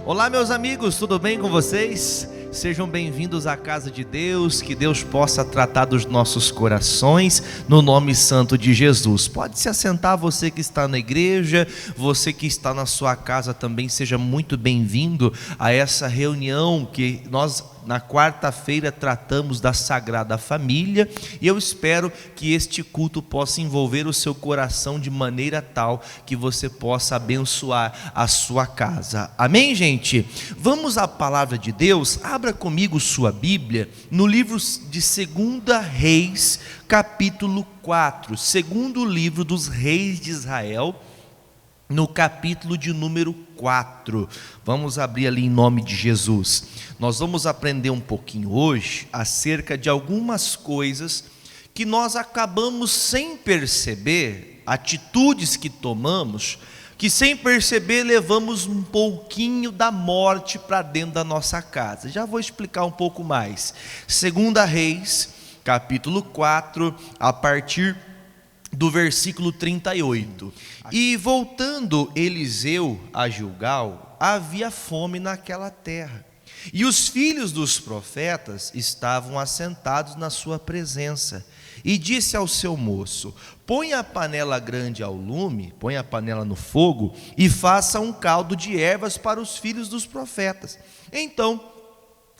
Olá, meus amigos, tudo bem com vocês? Sejam bem-vindos à casa de Deus, que Deus possa tratar dos nossos corações, no nome santo de Jesus. Pode se assentar, você que está na igreja, você que está na sua casa também, seja muito bem-vindo a essa reunião que nós na quarta-feira tratamos da Sagrada Família, e eu espero que este culto possa envolver o seu coração de maneira tal que você possa abençoar a sua casa. Amém, gente? Vamos à palavra de Deus. Abra comigo sua Bíblia no livro de 2 Reis, capítulo 4, segundo livro dos reis de Israel, no capítulo de número 4, vamos abrir ali em nome de Jesus. Nós vamos aprender um pouquinho hoje acerca de algumas coisas que nós acabamos sem perceber, atitudes que tomamos, que sem perceber levamos um pouquinho da morte para dentro da nossa casa. Já vou explicar um pouco mais. 2 Reis, capítulo 4, a partir do versículo 38. E voltando Eliseu a Gilgal, havia fome naquela terra, e os filhos dos profetas estavam assentados na sua presença. E disse ao seu moço: põe a panela grande ao lume, põe a panela no fogo, e faça um caldo de ervas para os filhos dos profetas. Então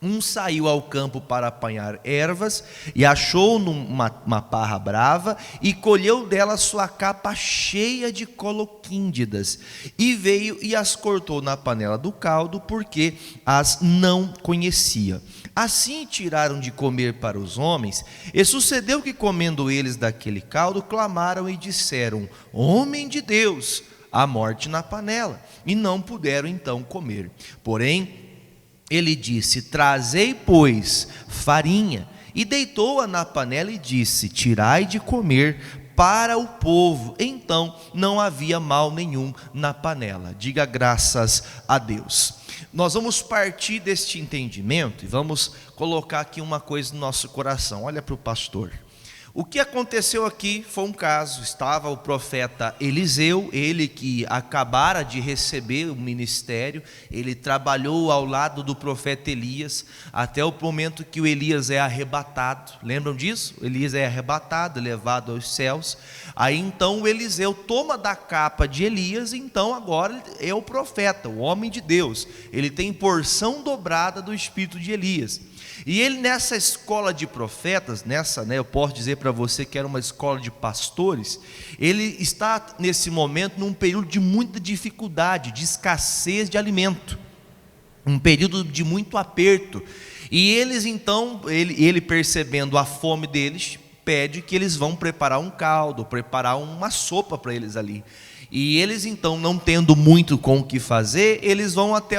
um saiu ao campo para apanhar ervas, e achou uma parra brava, e colheu dela sua capa cheia de coloquíndidas, e veio e as cortou na panela do caldo, porque as não conhecia. Assim tiraram de comer para os homens, e sucedeu que, comendo eles daquele caldo, clamaram e disseram: homem de Deus, há morte na panela. E não puderam então comer. Porém ele disse: trazei, pois, farinha. E deitou-a na panela e disse: tirai de comer para o povo. Então não havia mal nenhum na panela. Diga graças a Deus. Nós vamos partir deste entendimento e vamos colocar aqui uma coisa no nosso coração. Olha para o pastor. O que aconteceu aqui foi um caso. Estava o profeta Eliseu, ele que acabara de receber o ministério, ele trabalhou ao lado do profeta Elias, até o momento que o Elias é arrebatado. Lembram disso? Elias é arrebatado, levado aos céus. Aí então o Eliseu toma da capa de Elias, então agora é o profeta, o homem de Deus. Ele tem porção dobrada do espírito de Elias. E ele, nessa escola de profetas, eu posso dizer para você que era uma escola de pastores, ele está nesse momento num período de muita dificuldade, de escassez de alimento, um período de muito aperto. E eles então, ele percebendo a fome deles, pede que eles vão preparar um caldo, preparar uma sopa para eles ali. E eles então, não tendo muito com o que fazer, eles vão até,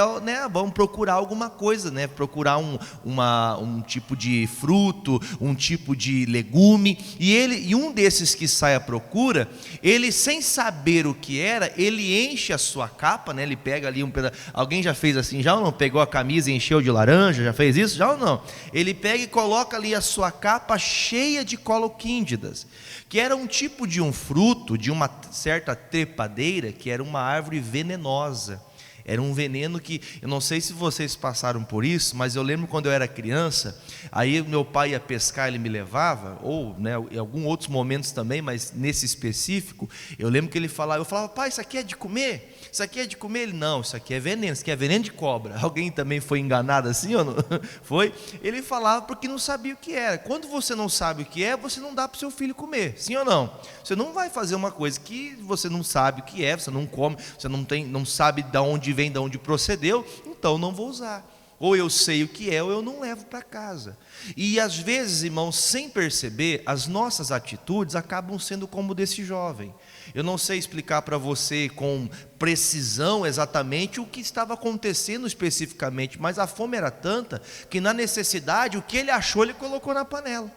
vão procurar alguma coisa, procurar um tipo de fruto, um tipo de legume. E um desses que sai à procura, ele, sem saber o que era, ele enche a sua capa, ele pega ali um pedaço. Alguém já fez assim já ou não? Pegou a camisa e encheu de laranja, já fez isso já ou não? Ele pega e coloca ali a sua capa cheia de coloquíndidas, que era um tipo de um fruto, de uma certa trepadeira, que era uma árvore venenosa. Era um veneno que, eu não sei se vocês passaram por isso, mas eu lembro quando eu era criança, aí meu pai ia pescar, ele me levava, ou em alguns outros momentos também, mas nesse específico, eu lembro que eu falava: pai, isso aqui é de comer? Isso aqui é de comer? Ele: não, isso aqui é veneno, isso aqui é veneno de cobra. Alguém também foi enganado assim ou não? Foi? Ele falava porque não sabia o que era. Quando você não sabe o que é, você não dá para o seu filho comer, sim ou não? Você não vai fazer uma coisa que você não sabe o que é, você não come, você não sabe de onde vem, de onde procedeu, então não vou usar. Ou eu sei o que é, ou eu não levo para casa. E às vezes, irmãos, sem perceber, as nossas atitudes acabam sendo como desse jovem. Eu não sei explicar para você com precisão exatamente o que estava acontecendo especificamente, mas a fome era tanta que, na necessidade, o que ele achou, ele colocou na panela.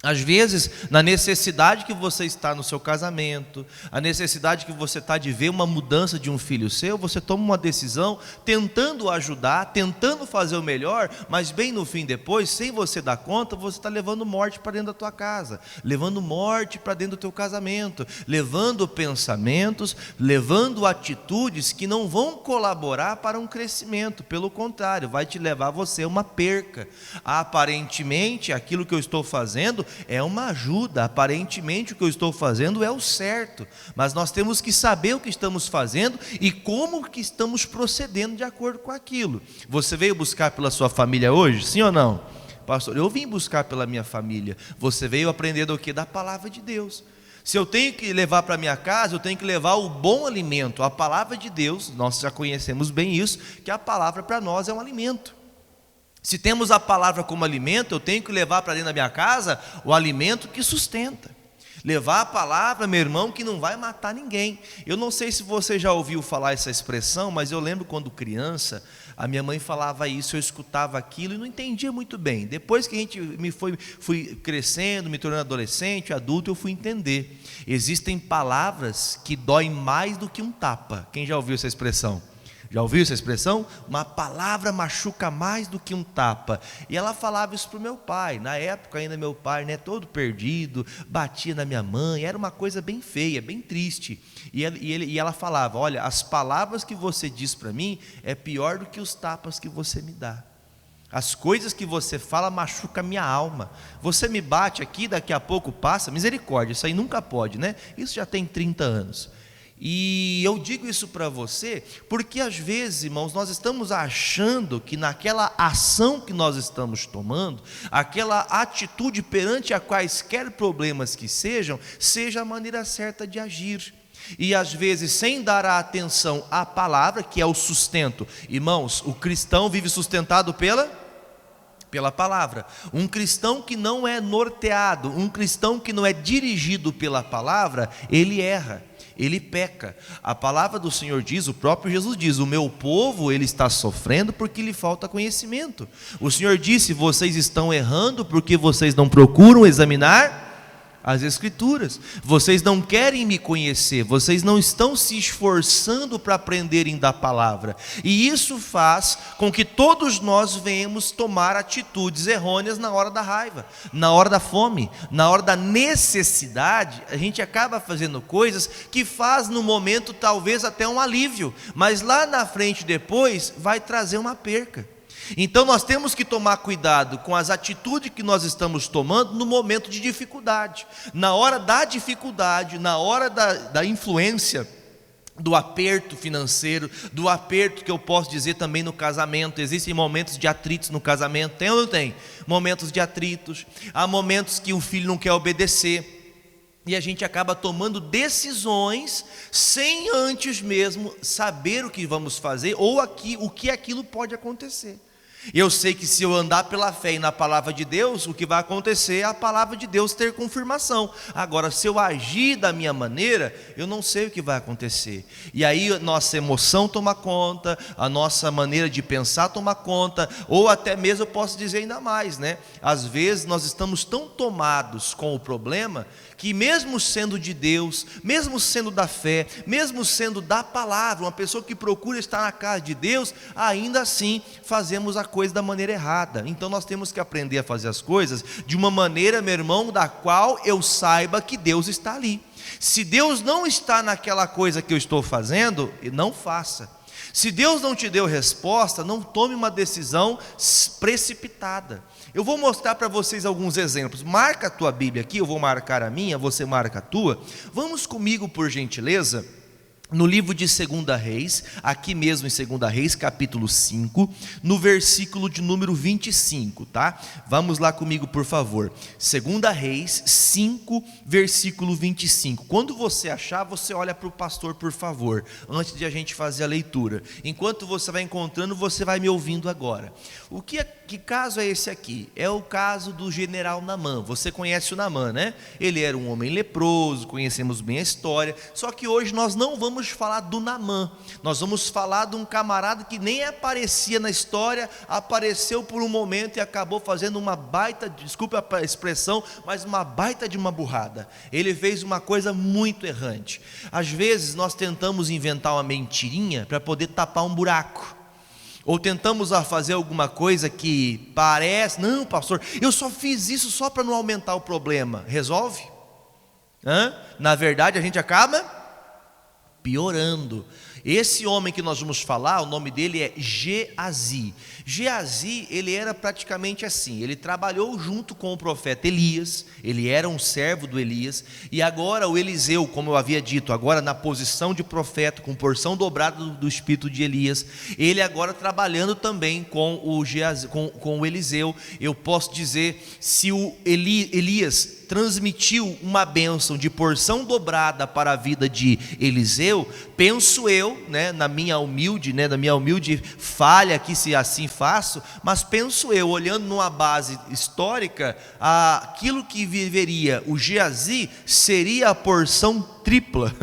Às vezes, na necessidade que você está no seu casamento, a necessidade que você está de ver uma mudança de um filho seu, você toma uma decisão tentando ajudar, tentando fazer o melhor, mas bem no fim depois, sem você dar conta, você está levando morte para dentro da tua casa, levando morte para dentro do teu casamento, levando pensamentos, levando atitudes que não vão colaborar para um crescimento, pelo contrário, vai te levar a você uma perca. Aparentemente, aquilo que eu estou fazendo é uma ajuda, aparentemente o que eu estou fazendo é o certo, mas nós temos que saber o que estamos fazendo e como que estamos procedendo de acordo com aquilo. Você veio buscar pela sua família hoje, sim ou não? Pastor, eu vim buscar pela minha família. Você veio aprender do quê? Da palavra de Deus. Se eu tenho que levar para minha casa, eu tenho que levar o bom alimento, a palavra de Deus. Nós já conhecemos bem isso, que a palavra para nós é um alimento. Se temos a palavra como alimento, eu tenho que levar para dentro da minha casa o alimento que sustenta. Levar a palavra, meu irmão, que não vai matar ninguém. Eu não sei se você já ouviu falar essa expressão, mas eu lembro quando criança, a minha mãe falava isso, eu escutava aquilo e não entendia muito bem. Depois que fui crescendo, me tornando adolescente, adulto, eu fui entender. Existem palavras que doem mais do que um tapa. Quem já ouviu essa expressão? Já ouviu essa expressão? Uma palavra machuca mais do que um tapa. E ela falava isso para o meu pai. Na época ainda meu pai, todo perdido, batia na minha mãe. Era uma coisa bem feia, bem triste. E ela falava, olha, as palavras que você diz para mim é pior do que os tapas que você me dá. As coisas que você fala machucam a minha alma. Você me bate aqui, daqui a pouco passa. Misericórdia, isso aí nunca pode, né? Isso já tem 30 anos. E eu digo isso para você, porque às vezes, irmãos, nós estamos achando que naquela ação que nós estamos tomando, aquela atitude perante a quaisquer problemas que sejam, seja a maneira certa de agir. E às vezes, sem dar a atenção à palavra, que é o sustento. Irmãos, o cristão vive sustentado pela palavra. Um cristão que não é norteado, um cristão que não é dirigido pela palavra, ele erra. Ele peca. A palavra do Senhor diz, o próprio Jesus diz, o meu povo ele está sofrendo porque lhe falta conhecimento. O Senhor disse, vocês estão errando porque vocês não procuram examinar as Escrituras. Vocês não querem me conhecer, vocês não estão se esforçando para aprenderem da palavra. E isso faz com que todos nós venhamos tomar atitudes errôneas na hora da raiva, na hora da fome, na hora da necessidade. A gente acaba fazendo coisas que faz no momento talvez até um alívio, mas lá na frente depois vai trazer uma perca. Então nós temos que tomar cuidado com as atitudes que nós estamos tomando no momento de dificuldade. Na hora da dificuldade, na hora da influência, do aperto financeiro, do aperto que eu posso dizer também no casamento. Existem momentos de atritos no casamento, tem ou não tem? Momentos de atritos, há momentos que o filho não quer obedecer. E a gente acaba tomando decisões sem antes mesmo saber o que vamos fazer ou o que aquilo pode acontecer. Eu sei que se eu andar pela fé e na palavra de Deus, o que vai acontecer é a palavra de Deus ter confirmação. Agora, se eu agir da minha maneira, eu não sei o que vai acontecer. E aí nossa emoção toma conta, a nossa maneira de pensar toma conta, ou até mesmo eu posso dizer ainda mais, né? Às vezes nós estamos tão tomados com o problema, que mesmo sendo de Deus, mesmo sendo da fé, mesmo sendo da palavra, uma pessoa que procura estar na casa de Deus, ainda assim fazemos a coisa da maneira errada. Então nós temos que aprender a fazer as coisas de uma maneira, meu irmão, da qual eu saiba que Deus está ali. Se Deus não está naquela coisa que eu estou fazendo, não faça. Se Deus não te deu resposta, não tome uma decisão precipitada. Eu vou mostrar para vocês alguns exemplos. Marca a tua Bíblia aqui, eu vou marcar a minha, você marca a tua. Vamos comigo, por gentileza, no livro de 2 Reis, aqui mesmo em 2 Reis, capítulo 5, no versículo de número 25, tá? Vamos lá comigo, por favor. 2 Reis 5, versículo 25. Quando você achar, você olha para o pastor, por favor, antes de a gente fazer a leitura. Enquanto você vai encontrando, você vai me ouvindo agora. Que caso é esse aqui? É o caso do general Naamã. Você conhece o Naamã, né? Ele era um homem leproso, conhecemos bem a história, só que hoje nós não vamos vamos falar do Naamã. Nós vamos falar de um camarada que nem aparecia na história, apareceu por um momento e acabou fazendo uma baita, desculpa a expressão, mas uma baita de uma burrada. Ele fez uma coisa muito errante. Às vezes nós tentamos inventar uma mentirinha para poder tapar um buraco. Ou tentamos fazer alguma coisa que parece, não, pastor, eu só fiz isso só para não aumentar o problema. Resolve? Na verdade a gente acaba piorando. Esse homem que nós vamos falar, o nome dele é Geazi. Geazi, ele era praticamente assim, ele trabalhou junto com o profeta Elias, ele era um servo do Elias, e agora o Eliseu, como eu havia dito, agora na posição de profeta, com porção dobrada do espírito de Elias, ele agora trabalhando também com o Geazi, com o Eliseu. Eu posso dizer, se o Elias transmitiu uma bênção de porção dobrada para a vida de Eliseu, penso eu, na minha humilde falha aqui, se assim faço, mas penso eu, olhando numa base histórica, aquilo que viveria o Geazi seria a porção tripla,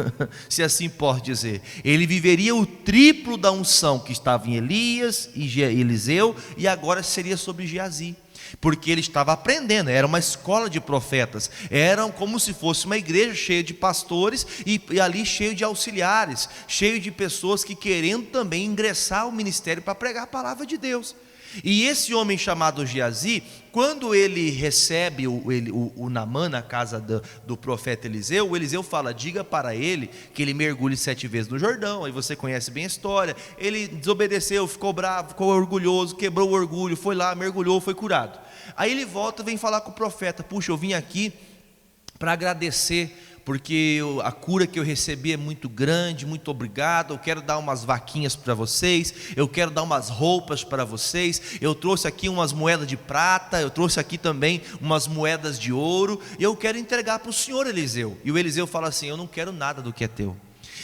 se assim pode dizer. Ele viveria o triplo da unção que estava em Elias e Eliseu, e agora seria sobre Geazi. Porque ele estava aprendendo, era uma escola de profetas, era como se fosse uma igreja cheia de pastores e ali cheio de auxiliares, cheio de pessoas que querendo também ingressar ao ministério para pregar a palavra de Deus. E esse homem chamado Geazi, quando ele recebe o Naamã na casa do profeta Eliseu, o Eliseu fala, diga para ele que ele mergulhe 7 vezes no Jordão. Aí você conhece bem a história. Ele desobedeceu, ficou bravo, ficou orgulhoso, quebrou o orgulho, foi lá, mergulhou, foi curado. Aí ele volta e vem falar com o profeta, puxa, eu vim aqui para agradecer, porque a cura que eu recebi é muito grande, muito obrigado, eu quero dar umas vaquinhas para vocês, eu quero dar umas roupas para vocês, eu trouxe aqui umas moedas de prata, eu trouxe aqui também umas moedas de ouro, e eu quero entregar para o senhor Eliseu. E o Eliseu fala assim, eu não quero nada do que é teu.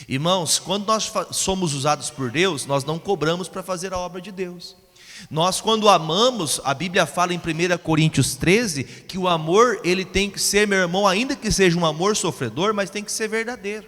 Irmãos, quando nós somos usados por Deus, nós não cobramos para fazer a obra de Deus. Nós, quando amamos, a Bíblia fala em 1 Coríntios 13 que o amor, ele tem que ser, meu irmão, ainda que seja um amor sofredor, mas tem que ser verdadeiro,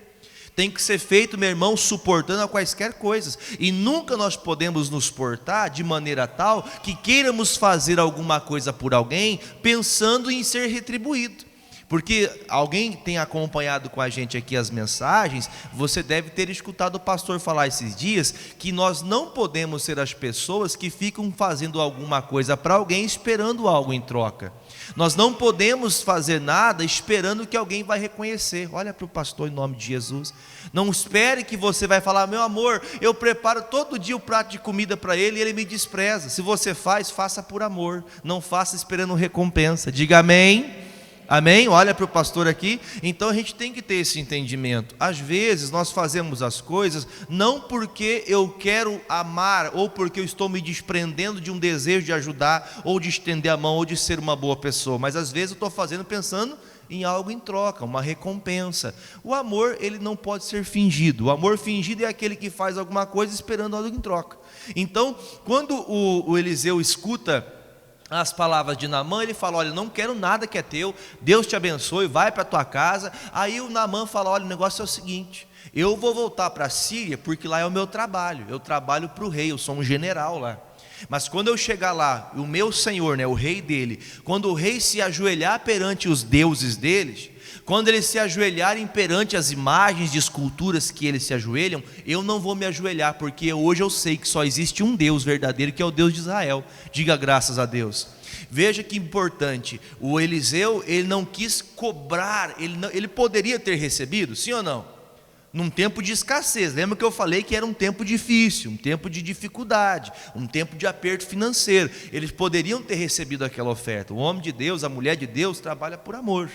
tem que ser feito, meu irmão, suportando a quaisquer coisas, e nunca nós podemos nos portar de maneira tal que queiramos fazer alguma coisa por alguém pensando em ser retribuído. Porque alguém tem acompanhado com a gente aqui as mensagens, você deve ter escutado o pastor falar esses dias, que nós não podemos ser as pessoas que ficam fazendo alguma coisa para alguém esperando algo em troca. Nós não podemos fazer nada esperando que alguém vai reconhecer. Olha para o pastor em nome de Jesus. Não espere que você vai falar, meu amor, eu preparo todo dia o prato de comida para ele e ele me despreza. Se você faz, faça por amor, não faça esperando recompensa. Diga amém. Amém? Olha para o pastor aqui. Então a gente tem que ter esse entendimento. Às vezes nós fazemos as coisas não porque eu quero amar, ou porque eu estou me desprendendo de um desejo de ajudar, ou de estender a mão, ou de ser uma boa pessoa, mas às vezes eu estou fazendo pensando em algo em troca, uma recompensa. O amor, ele não pode ser fingido. O amor fingido é aquele que faz alguma coisa esperando algo em troca. Então, quando o Eliseu escuta as palavras de Naamã, ele fala, olha, não quero nada que é teu, Deus te abençoe, vai para a tua casa. Aí o Naamã fala, olha, o negócio é o seguinte, eu vou voltar para a Síria, porque lá é o meu trabalho, eu trabalho para o rei, eu sou um general lá. Mas quando eu chegar lá, o meu senhor, o rei dele, quando o rei se ajoelhar perante os deuses deles, quando eles se ajoelharem perante as imagens de esculturas que eles se ajoelham, eu não vou me ajoelhar, porque hoje eu sei que só existe um Deus verdadeiro, que é o Deus de Israel. Diga graças a Deus. Veja que importante, o Eliseu, ele não quis cobrar, ele poderia ter recebido, sim ou não? Num tempo de escassez, lembra que eu falei que era um tempo difícil, um tempo de dificuldade, um tempo de aperto financeiro. Eles poderiam ter recebido aquela oferta. O homem de Deus, a mulher de Deus trabalha por amor.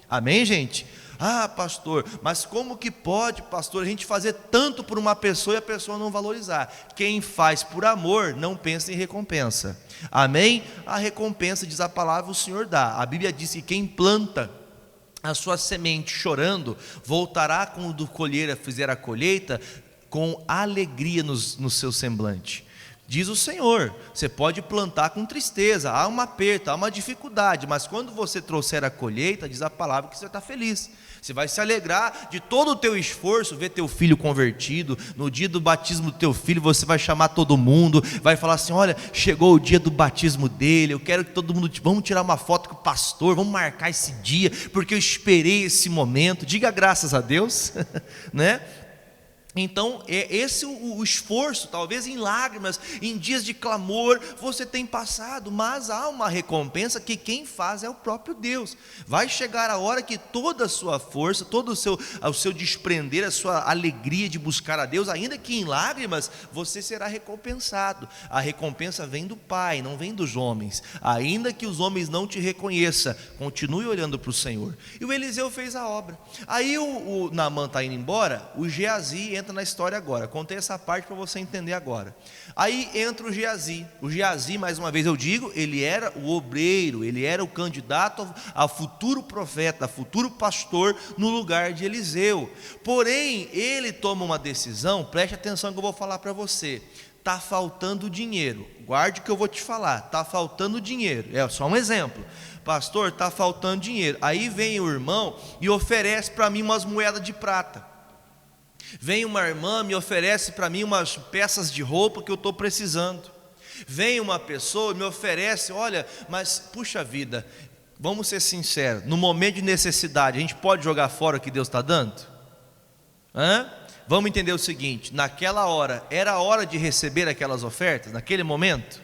Amém, gente? Ah, pastor, mas como que pode, pastor, a gente fazer tanto por uma pessoa e a pessoa não valorizar? Quem faz por amor não pensa em recompensa. Amém? A recompensa, diz a palavra, o Senhor dá. A Bíblia diz que quem planta a sua semente chorando, voltará quando fizer a colheita com alegria no seu semblante. Diz o Senhor, você pode plantar com tristeza, há uma aperto, há uma dificuldade, mas quando você trouxer a colheita, diz a palavra que você está feliz. Você vai se alegrar de todo o teu esforço, ver teu filho convertido. No dia do batismo do teu filho, você vai chamar todo mundo, vai falar assim: olha, chegou o dia do batismo dele, eu quero que todo mundo, vamos tirar uma foto com o pastor, vamos marcar esse dia, porque eu esperei esse momento. Diga graças a Deus, né? Então é esse o esforço, talvez em lágrimas, em dias de clamor, você tem passado, mas há uma recompensa que quem faz é o próprio Deus. Vai chegar a hora que toda a sua força, todo o seu desprender, a sua alegria de buscar a Deus, ainda que em lágrimas, você será recompensado. A recompensa vem do Pai, não vem dos homens. Ainda que os homens não te reconheçam, continue olhando para o Senhor. E o Eliseu fez a obra. Aí o Naamã está indo embora, o Geazi entra na história agora. Contei essa parte para você entender agora. Aí entra o Geazi. O Geazi, mais uma vez eu digo, ele era o obreiro, ele era o candidato a futuro profeta, a futuro pastor no lugar de Eliseu. Porém, ele toma uma decisão, preste atenção que eu vou falar para você. Está faltando dinheiro. Guarde o que eu vou te falar. Está faltando dinheiro. É só um exemplo. Pastor, está faltando dinheiro. Aí vem o irmão e oferece para mim umas moedas de prata. Vem uma irmã, me oferece para mim umas peças de roupa que eu estou precisando. Vem uma pessoa e me oferece, olha, mas puxa vida, vamos ser sinceros, no momento de necessidade, a gente pode jogar fora o que Deus está dando? Vamos entender o seguinte, naquela hora, era a hora de receber aquelas ofertas, naquele momento?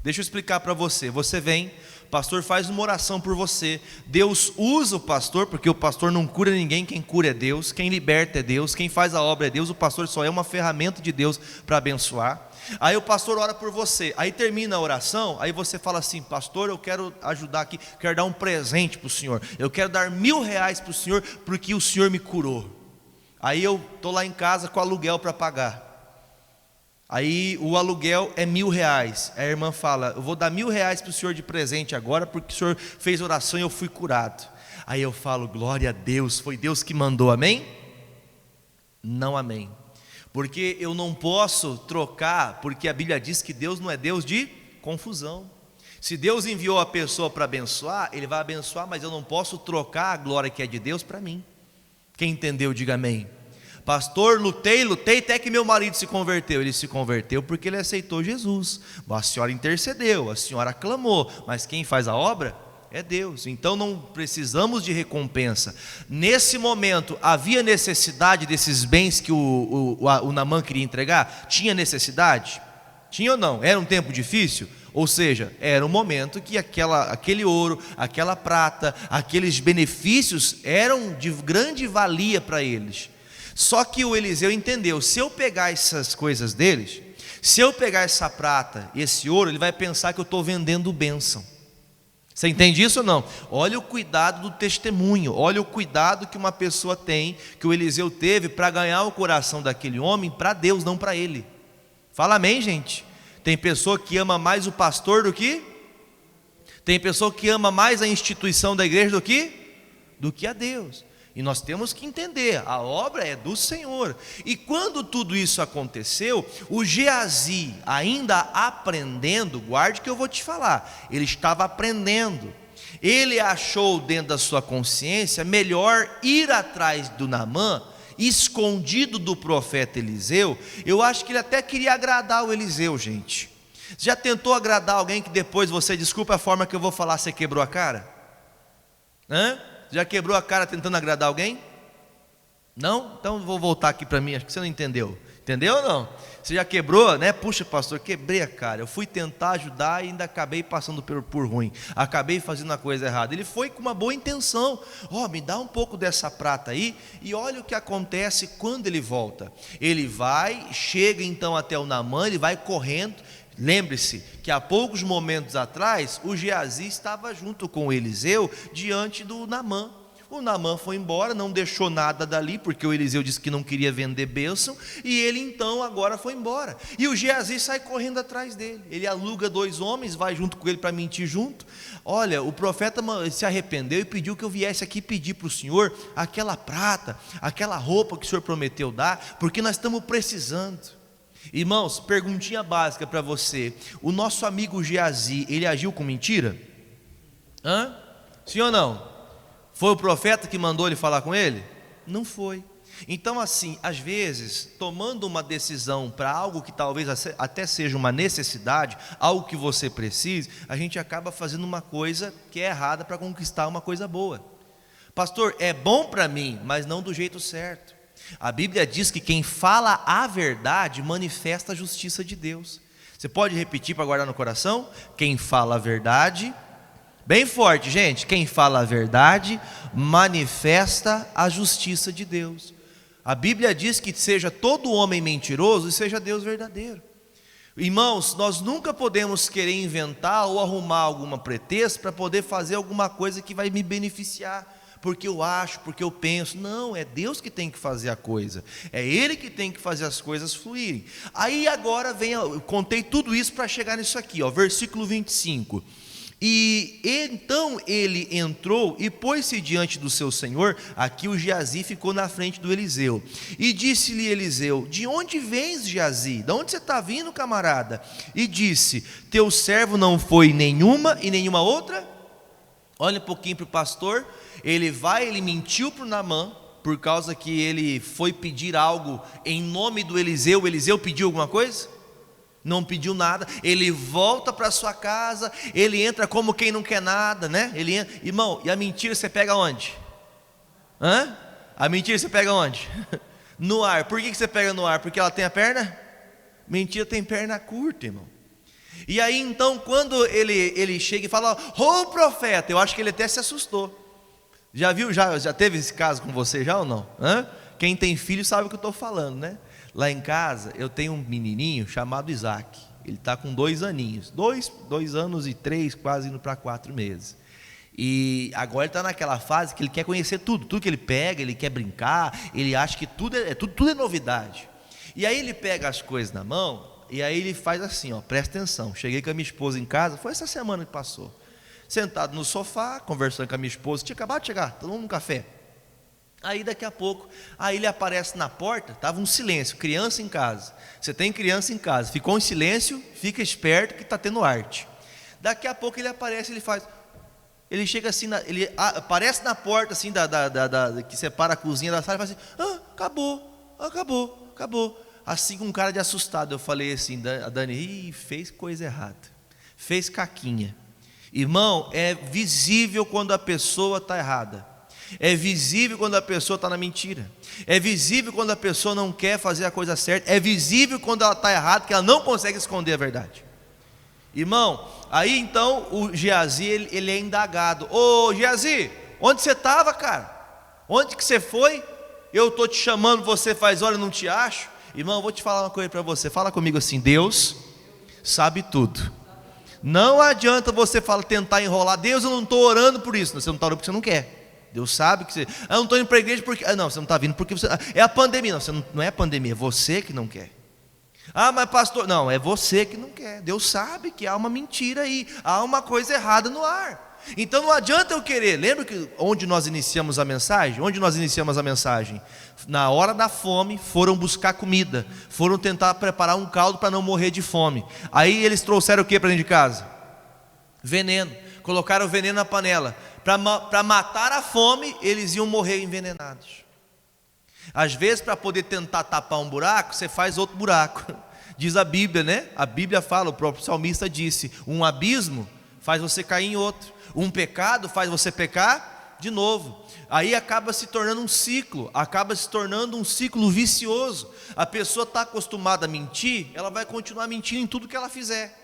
Deixa eu explicar para você, você vem, o pastor faz uma oração por você, Deus usa o pastor, porque o pastor não cura ninguém, quem cura é Deus, quem liberta é Deus, quem faz a obra é Deus, o pastor só é uma ferramenta de Deus para abençoar. Aí o pastor ora por você, aí termina a oração, aí você fala assim: pastor, eu quero ajudar aqui, quero dar um presente para o senhor, eu quero dar R$1.000 para o senhor, porque o senhor me curou. Aí eu estou lá em casa com aluguel para pagar. Aí o aluguel é R$1.000. A irmã fala: eu vou dar R$1.000 para o senhor de presente agora, porque o senhor fez oração e eu fui curado. Aí eu falo: glória a Deus, foi Deus que mandou, amém? Não, amém. Porque eu não posso trocar, porque a Bíblia diz que Deus não é Deus de confusão. Se Deus enviou a pessoa para abençoar, Ele vai abençoar, mas eu não posso trocar a glória que é de Deus para mim. Quem entendeu, diga amém. Pastor, lutei até que meu marido se converteu. Ele se converteu porque ele aceitou Jesus. A senhora intercedeu, a senhora clamou, mas quem faz a obra é Deus. Então não precisamos de recompensa. Nesse momento, havia necessidade desses bens que o Naamã queria entregar? Tinha necessidade? Tinha ou não? Era um tempo difícil? Ou seja, era um momento que aquele ouro, aquela prata, aqueles benefícios eram de grande valia para eles. Só que o Eliseu entendeu: se eu pegar essas coisas deles, se eu pegar essa prata e esse ouro, ele vai pensar que eu estou vendendo bênção. Você entende isso ou não? Olha o cuidado do testemunho, olha o cuidado que uma pessoa tem, que o Eliseu teve para ganhar o coração daquele homem para Deus, não para ele. Fala amém, gente? Tem pessoa que ama mais o pastor do que? Tem pessoa que ama mais a instituição da igreja do que a Deus. E nós temos que entender, a obra é do Senhor. E quando tudo isso aconteceu, o Geazi, ainda aprendendo, guarde que eu vou te falar, ele estava aprendendo. Ele achou dentro da sua consciência melhor ir atrás do Naamã, escondido do profeta Eliseu. Eu acho que ele até queria agradar o Eliseu, gente. Já tentou agradar alguém que depois você, desculpa a forma que eu vou falar, você quebrou a cara? Já quebrou a cara tentando agradar alguém? Não? Então vou voltar aqui para mim, acho que você não entendeu. Entendeu ou não? Você já quebrou, né? Puxa, pastor, quebrei a cara. Eu fui tentar ajudar e ainda acabei passando por ruim. Acabei fazendo a coisa errada. Ele foi com uma boa intenção. Me dá um pouco dessa prata aí. E olha o que acontece quando ele volta. Ele vai, chega então até o Naamã, ele vai correndo. Lembre-se que há poucos momentos atrás, o Geazi estava junto com o Eliseu diante do Naamã. O Naamã foi embora, não deixou nada dali, porque o Eliseu disse que não queria vender bênção, e ele então agora foi embora. E o Geazi sai correndo atrás dele. Ele aluga 2 homens, vai junto com ele para mentir junto. Olha, o profeta se arrependeu e pediu que eu viesse aqui pedir para o senhor aquela prata, aquela roupa que o senhor prometeu dar, porque nós estamos precisando. Irmãos, perguntinha básica para você: o nosso amigo Geazi, ele agiu com mentira? Sim ou não? Foi o profeta que mandou ele falar com ele? Não foi. Então, assim, às vezes, tomando uma decisão para algo que talvez até seja uma necessidade, algo que você precise, a gente acaba fazendo uma coisa que é errada para conquistar uma coisa boa. Pastor, é bom para mim, mas não do jeito certo. A Bíblia diz que quem fala a verdade manifesta a justiça de Deus. Você pode repetir para guardar no coração? Quem fala a verdade, bem forte, gente, quem fala a verdade manifesta a justiça de Deus. A Bíblia diz que seja todo homem mentiroso e seja Deus verdadeiro. Irmãos, nós nunca podemos querer inventar ou arrumar alguma pretexto para poder fazer alguma coisa que vai me beneficiar, porque eu acho, porque eu penso. Não, é Deus que tem que fazer a coisa, é Ele que tem que fazer as coisas fluírem. Aí agora vem, eu contei tudo isso para chegar nisso aqui, versículo 25. E então ele entrou e pôs-se diante do seu senhor. Aqui o Geazi ficou na frente do Eliseu. E disse-lhe Eliseu: de onde vens, Geazi? De onde você está vindo, camarada? E disse: teu servo não foi nenhuma e nenhuma outra. Olha um pouquinho para o pastor. Ele mentiu para o Naamã, por causa que ele foi pedir algo em nome do Eliseu. O Eliseu pediu alguma coisa? Não pediu nada. Ele volta para sua casa, ele entra como quem não quer nada, né? Ele entra, irmão, e a mentira você pega onde? A mentira você pega onde? No ar. Por que você pega no ar? Porque ela tem a perna? Mentira tem perna curta, irmão. E aí então, quando ele chega e fala: ô profeta, eu acho que ele até se assustou. Já viu? Já teve esse caso com você já ou não? Quem tem filho sabe o que eu estou falando, né? Lá em casa eu tenho um menininho chamado Isaac. Ele está com 2 aninhos, 2 anos e 3, quase indo para 4 meses. E agora ele está naquela fase que ele quer conhecer tudo que ele pega, ele quer brincar, ele acha que tudo é novidade. E aí ele pega as coisas na mão, e aí ele faz assim, presta atenção. Cheguei com a minha esposa em casa, foi essa semana que passou, sentado no sofá, conversando com a minha esposa, tinha acabado de chegar, tomando um café. Aí daqui a pouco, aí ele aparece na porta, estava um silêncio, criança em casa. Você tem criança em casa, ficou em silêncio, fica esperto que está tendo arte. Daqui a pouco ele aparece, ele chega assim, ele aparece na porta assim, que separa a cozinha da sala, e fala assim: acabou. Assim com um cara de assustado. Eu falei assim: a Dani, fez coisa errada, fez caquinha. Irmão, é visível quando a pessoa está errada. É visível quando a pessoa está na mentira. É visível quando a pessoa não quer fazer a coisa certa. É visível quando ela está errada, que ela não consegue esconder a verdade. Irmão, aí então o Geazi, ele é indagado: ô Geazi, onde você estava, cara? Onde que você foi? Eu estou te chamando, você faz hora e não te acho. Irmão, eu vou te falar uma coisa para você. Fala comigo assim: Deus sabe tudo. Não adianta você tentar enrolar. Deus, eu não estou orando por isso. Você não está orando porque você não quer. Deus sabe que você... eu não estou indo para a igreja porque... não, você não está vindo porque você... é a pandemia. Não é a pandemia, é você que não quer. Mas pastor... não, é você que não quer. Deus sabe que há uma mentira aí, há uma coisa errada no ar. Então não adianta eu querer. Lembra que onde nós iniciamos a mensagem? Na hora da fome, foram buscar comida, foram tentar preparar um caldo para não morrer de fome. Aí eles trouxeram o que para dentro de casa? Veneno. Colocaram veneno na panela. Para matar a fome, eles iam morrer envenenados. Às vezes, para poder tentar tapar um buraco, você faz outro buraco. Diz a Bíblia, né? A Bíblia fala, o próprio salmista disse: um abismo faz você cair em outro, um pecado faz você pecar de novo. Aí acaba se tornando um ciclo, vicioso. A pessoa está acostumada a mentir, ela vai continuar mentindo em tudo que ela fizer.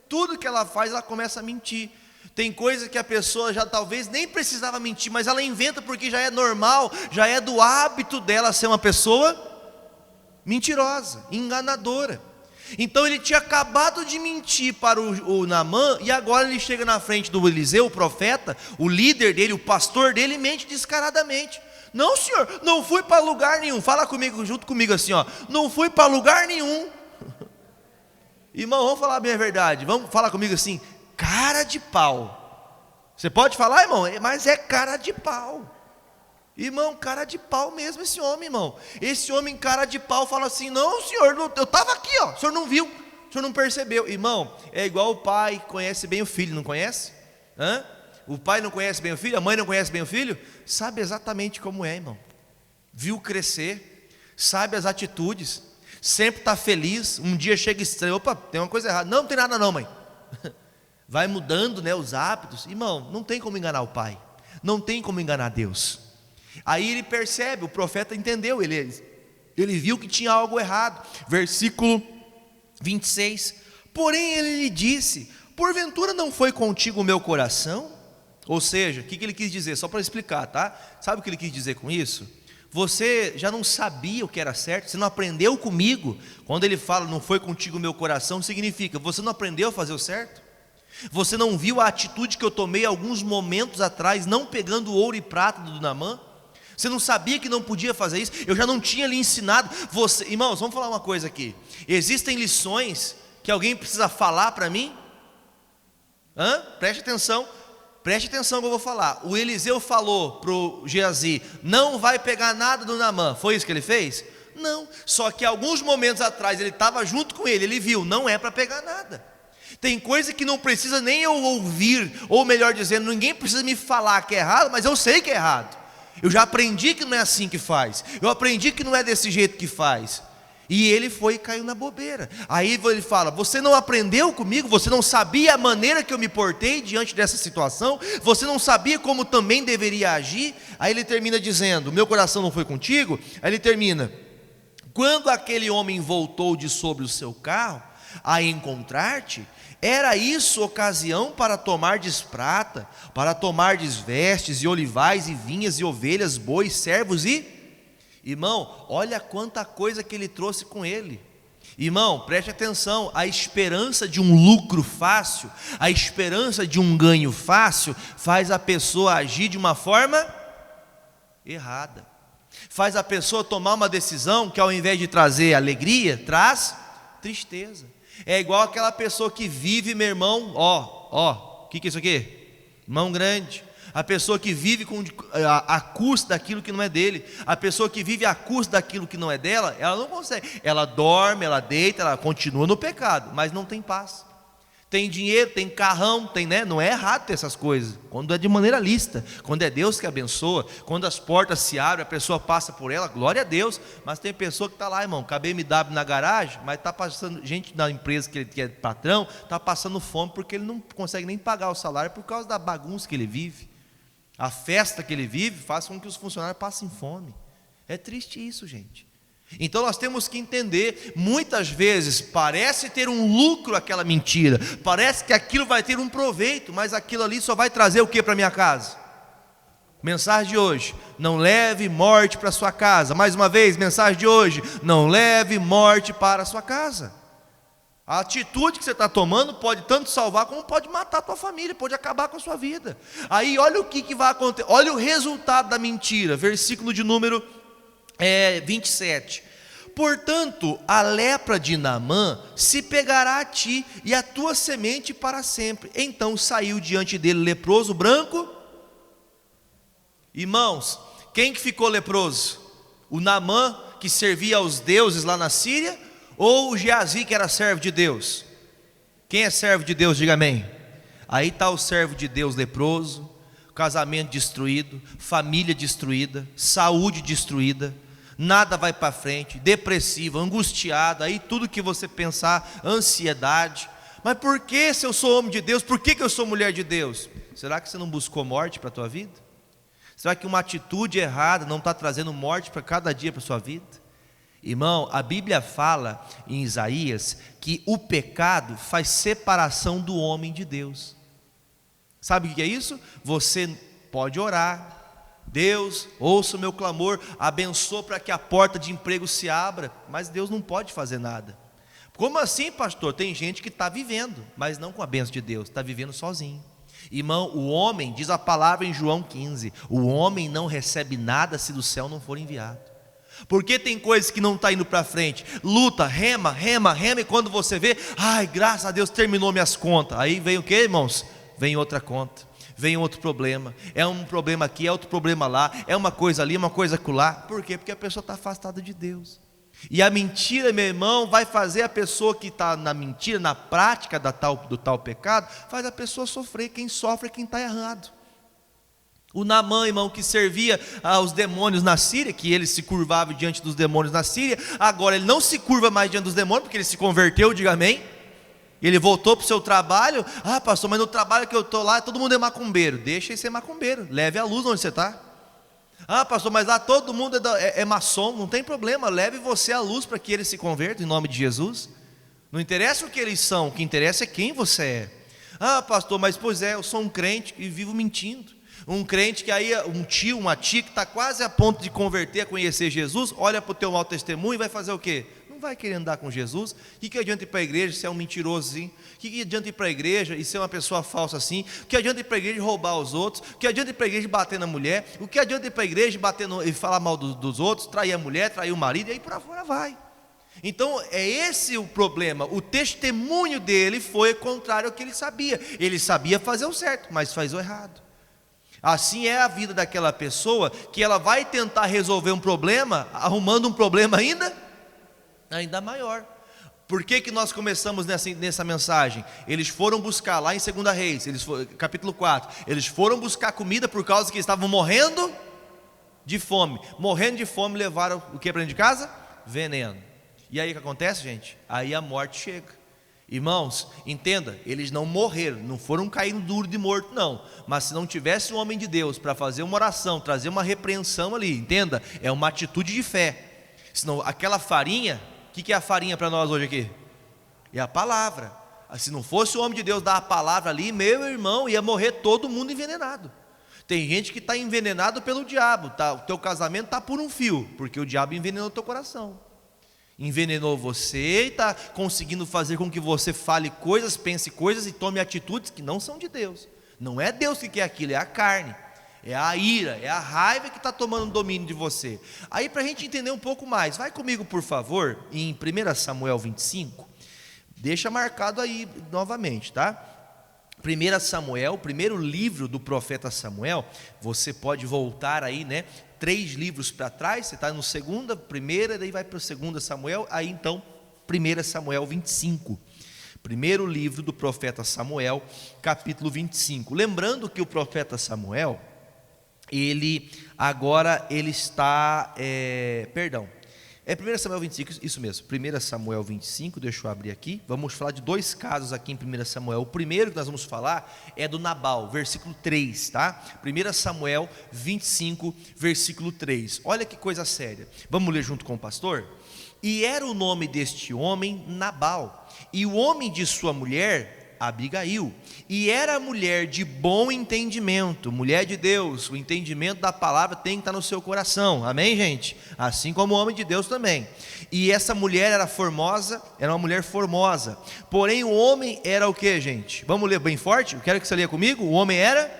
Tudo que ela faz, ela começa a mentir. Tem coisa que a pessoa já talvez nem precisava mentir, mas ela inventa porque já é normal, já é do hábito dela ser uma pessoa mentirosa, enganadora. Então ele tinha acabado de mentir para o Naamã, e agora ele chega na frente do Eliseu, o profeta, o líder dele, o pastor dele, e mente descaradamente: não, senhor, não fui para lugar nenhum. Fala comigo, junto comigo assim, não fui para lugar nenhum. Irmão, vamos falar bem a verdade, vamos falar comigo assim: cara de pau. Você pode falar, irmão, mas é cara de pau. Irmão, cara de pau mesmo esse homem, irmão. Esse homem, cara de pau, fala assim: não, senhor, eu estava aqui, ó, o senhor não viu, o senhor não percebeu. Irmão, é igual o pai conhece bem o filho, não conhece? O pai não conhece bem o filho, a mãe não conhece bem o filho? Sabe exatamente como é, irmão. Viu crescer, sabe as atitudes, sempre está feliz. Um dia chega estranho: opa, tem uma coisa errada. Não, não tem nada não, mãe. Vai mudando, né, os hábitos. Irmão, não tem como enganar o pai, não tem como enganar Deus. Aí ele percebe, o profeta entendeu, ele viu que tinha algo errado. Versículo 26: porém ele lhe disse: porventura não foi contigo o meu coração? Ou seja, o que ele quis dizer? Só para explicar, tá? Sabe o que ele quis dizer com isso? Você já não sabia o que era certo, você não aprendeu comigo. Quando ele fala não foi contigo o meu coração, significa, você não aprendeu a fazer o certo? Você não viu a atitude que eu tomei alguns momentos atrás, não pegando o ouro e prata do Naamã? Você não sabia que não podia fazer isso? Eu já não tinha lhe ensinado. Irmãos, vamos falar uma coisa aqui. Existem lições que alguém precisa falar para mim? Preste atenção que eu vou falar. O Eliseu falou para o Geazi: não vai pegar nada do Naamã. Foi isso que ele fez? Não, só que alguns momentos atrás ele estava junto com ele viu, não é para pegar nada. Tem coisa que não precisa nem eu ouvir, ou melhor dizendo, ninguém precisa me falar que é errado, mas eu sei que é errado. Eu já aprendi que não é assim que faz, eu aprendi que não é desse jeito que faz. E ele foi e caiu na bobeira. Aí ele fala: você não aprendeu comigo? Você não sabia a maneira que eu me portei diante dessa situação? Você não sabia como também deveria agir? Aí ele termina dizendo: meu coração não foi contigo? Aí ele termina: quando aquele homem voltou de sobre o seu carro a encontrar-te, era isso ocasião para tomardes prata, para tomardes vestes, e olivais, e vinhas, e ovelhas, bois, servos e... Irmão, olha quanta coisa que ele trouxe com ele. Irmão, preste atenção, a esperança de um lucro fácil, a esperança de um ganho fácil, faz a pessoa agir de uma forma errada. Faz a pessoa tomar uma decisão que ao invés de trazer alegria, traz tristeza. É igual aquela pessoa que vive, meu irmão, o que é isso aqui? Mão grande. A pessoa que vive a custa daquilo que não é dele. A pessoa que vive a custa daquilo que não é dela, ela não consegue. Ela dorme, ela deita, ela continua no pecado, mas não tem paz. Tem dinheiro, tem carrão, tem, né? Não é errado ter essas coisas, quando é de maneira lícita, quando é Deus que abençoa, quando as portas se abrem, a pessoa passa por ela, glória a Deus. Mas tem pessoa que está lá, irmão, com a BMW na garagem, mas está passando, gente na empresa que é patrão, está passando fome porque ele não consegue nem pagar o salário por causa da bagunça que ele vive. A festa que ele vive faz com que os funcionários passem fome. É triste isso, gente. Então nós temos que entender, muitas vezes parece ter um lucro aquela mentira, parece que aquilo vai ter um proveito, mas aquilo ali só vai trazer o que para minha casa? Mensagem de hoje: não leve morte para sua casa. Mais uma vez, mensagem de hoje: não leve morte para a sua casa. A atitude que você está tomando pode tanto salvar como pode matar a tua família, pode acabar com a sua vida. Aí olha o que vai acontecer, olha o resultado da mentira, versículo de número 27. Portanto, a lepra de Naamã se pegará a ti e a tua semente para sempre. Então saiu diante dele leproso, branco. Irmãos, quem que ficou leproso? O Naamã, que servia aos deuses lá na Síria, ou o Geazi, que era servo de Deus? Quem é servo de Deus, diga amém. Aí está o servo de Deus leproso, casamento destruído, família destruída, saúde destruída, nada vai para frente, depressivo, angustiado, aí tudo que você pensar, ansiedade. Mas por que, se eu sou homem de Deus, por que eu sou mulher de Deus? Será que você não buscou morte para a tua vida? Será que uma atitude errada não está trazendo morte para cada dia para a sua vida? Irmão, a Bíblia fala em Isaías que o pecado faz separação do homem de Deus. Sabe o que é isso? Você pode orar: Deus, ouça o meu clamor, abençoa para que a porta de emprego se abra, mas Deus não pode fazer nada. Como assim, pastor? Tem gente que está vivendo, mas não com a bênção de Deus, está vivendo sozinho. Irmão, o homem, diz a palavra em João 15, o homem não recebe nada se do céu não for enviado. Porque tem coisas que não está indo para frente, luta, rema, e quando você vê, ai, graças a Deus terminou minhas contas. Aí vem o que, irmãos? Vem outra conta, vem outro problema, é um problema aqui, é outro problema lá, é uma coisa ali, uma coisa acolá. Por quê? Porque a pessoa está afastada de Deus. E a mentira, meu irmão, vai fazer a pessoa que está na mentira, na prática do tal pecado, faz a pessoa sofrer. Quem sofre é quem está errado. O Naamã, irmão, que servia aos demônios na Síria, que ele se curvava diante dos demônios na Síria, agora ele não se curva mais diante dos demônios, porque ele se converteu, diga amém. Ele voltou para o seu trabalho. Ah, pastor, mas no trabalho que eu estou lá, todo mundo é macumbeiro. Deixa ele ser macumbeiro, leve a luz onde você está. Ah, pastor, mas lá todo mundo é maçom. Não tem problema, leve você à luz para que eles se convertam, em nome de Jesus. Não interessa o que eles são, o que interessa é quem você é. Ah, pastor, mas pois é, eu sou um crente e vivo mentindo. Um crente que aí, um tio, uma tia que está quase a ponto de converter, a conhecer Jesus, olha para o teu mau testemunho e vai fazer o quê? Não vai querer andar com Jesus. O que adianta ir para a igreja se é um mentiroso assim? O que adianta ir para a igreja e ser uma pessoa falsa assim? O que adianta ir para a igreja e roubar os outros? O que adianta ir para a igreja e bater na mulher? O que adianta ir para a igreja e e falar mal dos outros, trair a mulher, trair o marido, e aí por fora vai. Então é esse o problema. O testemunho dele foi contrário ao que ele sabia. Ele sabia fazer o certo, mas faz o errado. Assim é a vida daquela pessoa, que ela vai tentar resolver um problema, arrumando um problema ainda maior. Por que nós começamos nessa mensagem? Eles foram buscar lá em 2 Reis, capítulo 4, eles foram buscar comida por causa que estavam morrendo de fome. Morrendo de fome, levaram o que para dentro de casa? Veneno. E aí o que acontece, gente? Aí a morte chega. Irmãos, entenda, eles não morreram, não foram caindo duro de morto não. Mas se não tivesse um homem de Deus para fazer uma oração, trazer uma repreensão ali, entenda, é uma atitude de fé. Senão aquela farinha, o que é a farinha para nós hoje aqui? É a palavra. Se não fosse o homem de Deus dar a palavra ali, meu irmão, ia morrer todo mundo envenenado. Tem gente que está envenenado pelo diabo, tá? O teu casamento está por um fio, porque o diabo envenenou o teu coração. Envenenou você e está conseguindo fazer com que você fale coisas, pense coisas e tome atitudes que não são de Deus. Não é Deus que quer aquilo, é a carne, é a ira, é a raiva que está tomando domínio de você. Aí para a gente entender um pouco mais, vai comigo por favor, em 1 Samuel 25, deixa marcado aí novamente, tá? 1 Samuel, o primeiro livro do profeta Samuel, você pode voltar aí, né? 3 livros para trás, você está no 2ª, 1ª, daí vai para o 2 Samuel, aí então 1 Samuel 25, primeiro livro do profeta Samuel, capítulo 25, lembrando que o profeta Samuel, ele está, 1 Samuel 25, isso mesmo, 1 Samuel 25, deixa eu abrir aqui, vamos falar de 2 casos aqui em 1 Samuel, o primeiro que nós vamos falar é do Nabal, versículo 3, tá? 1 Samuel 25, versículo 3, olha que coisa séria, vamos ler junto com o pastor? E era o nome deste homem Nabal, e o homem de sua mulher Abigail, e era mulher de bom entendimento, mulher de Deus, o entendimento da palavra tem que estar no seu coração, amém gente? Assim como o homem de Deus também, e essa mulher era formosa, era uma mulher formosa, porém o homem era o que gente? Vamos ler bem forte? Eu quero que você leia comigo, o homem era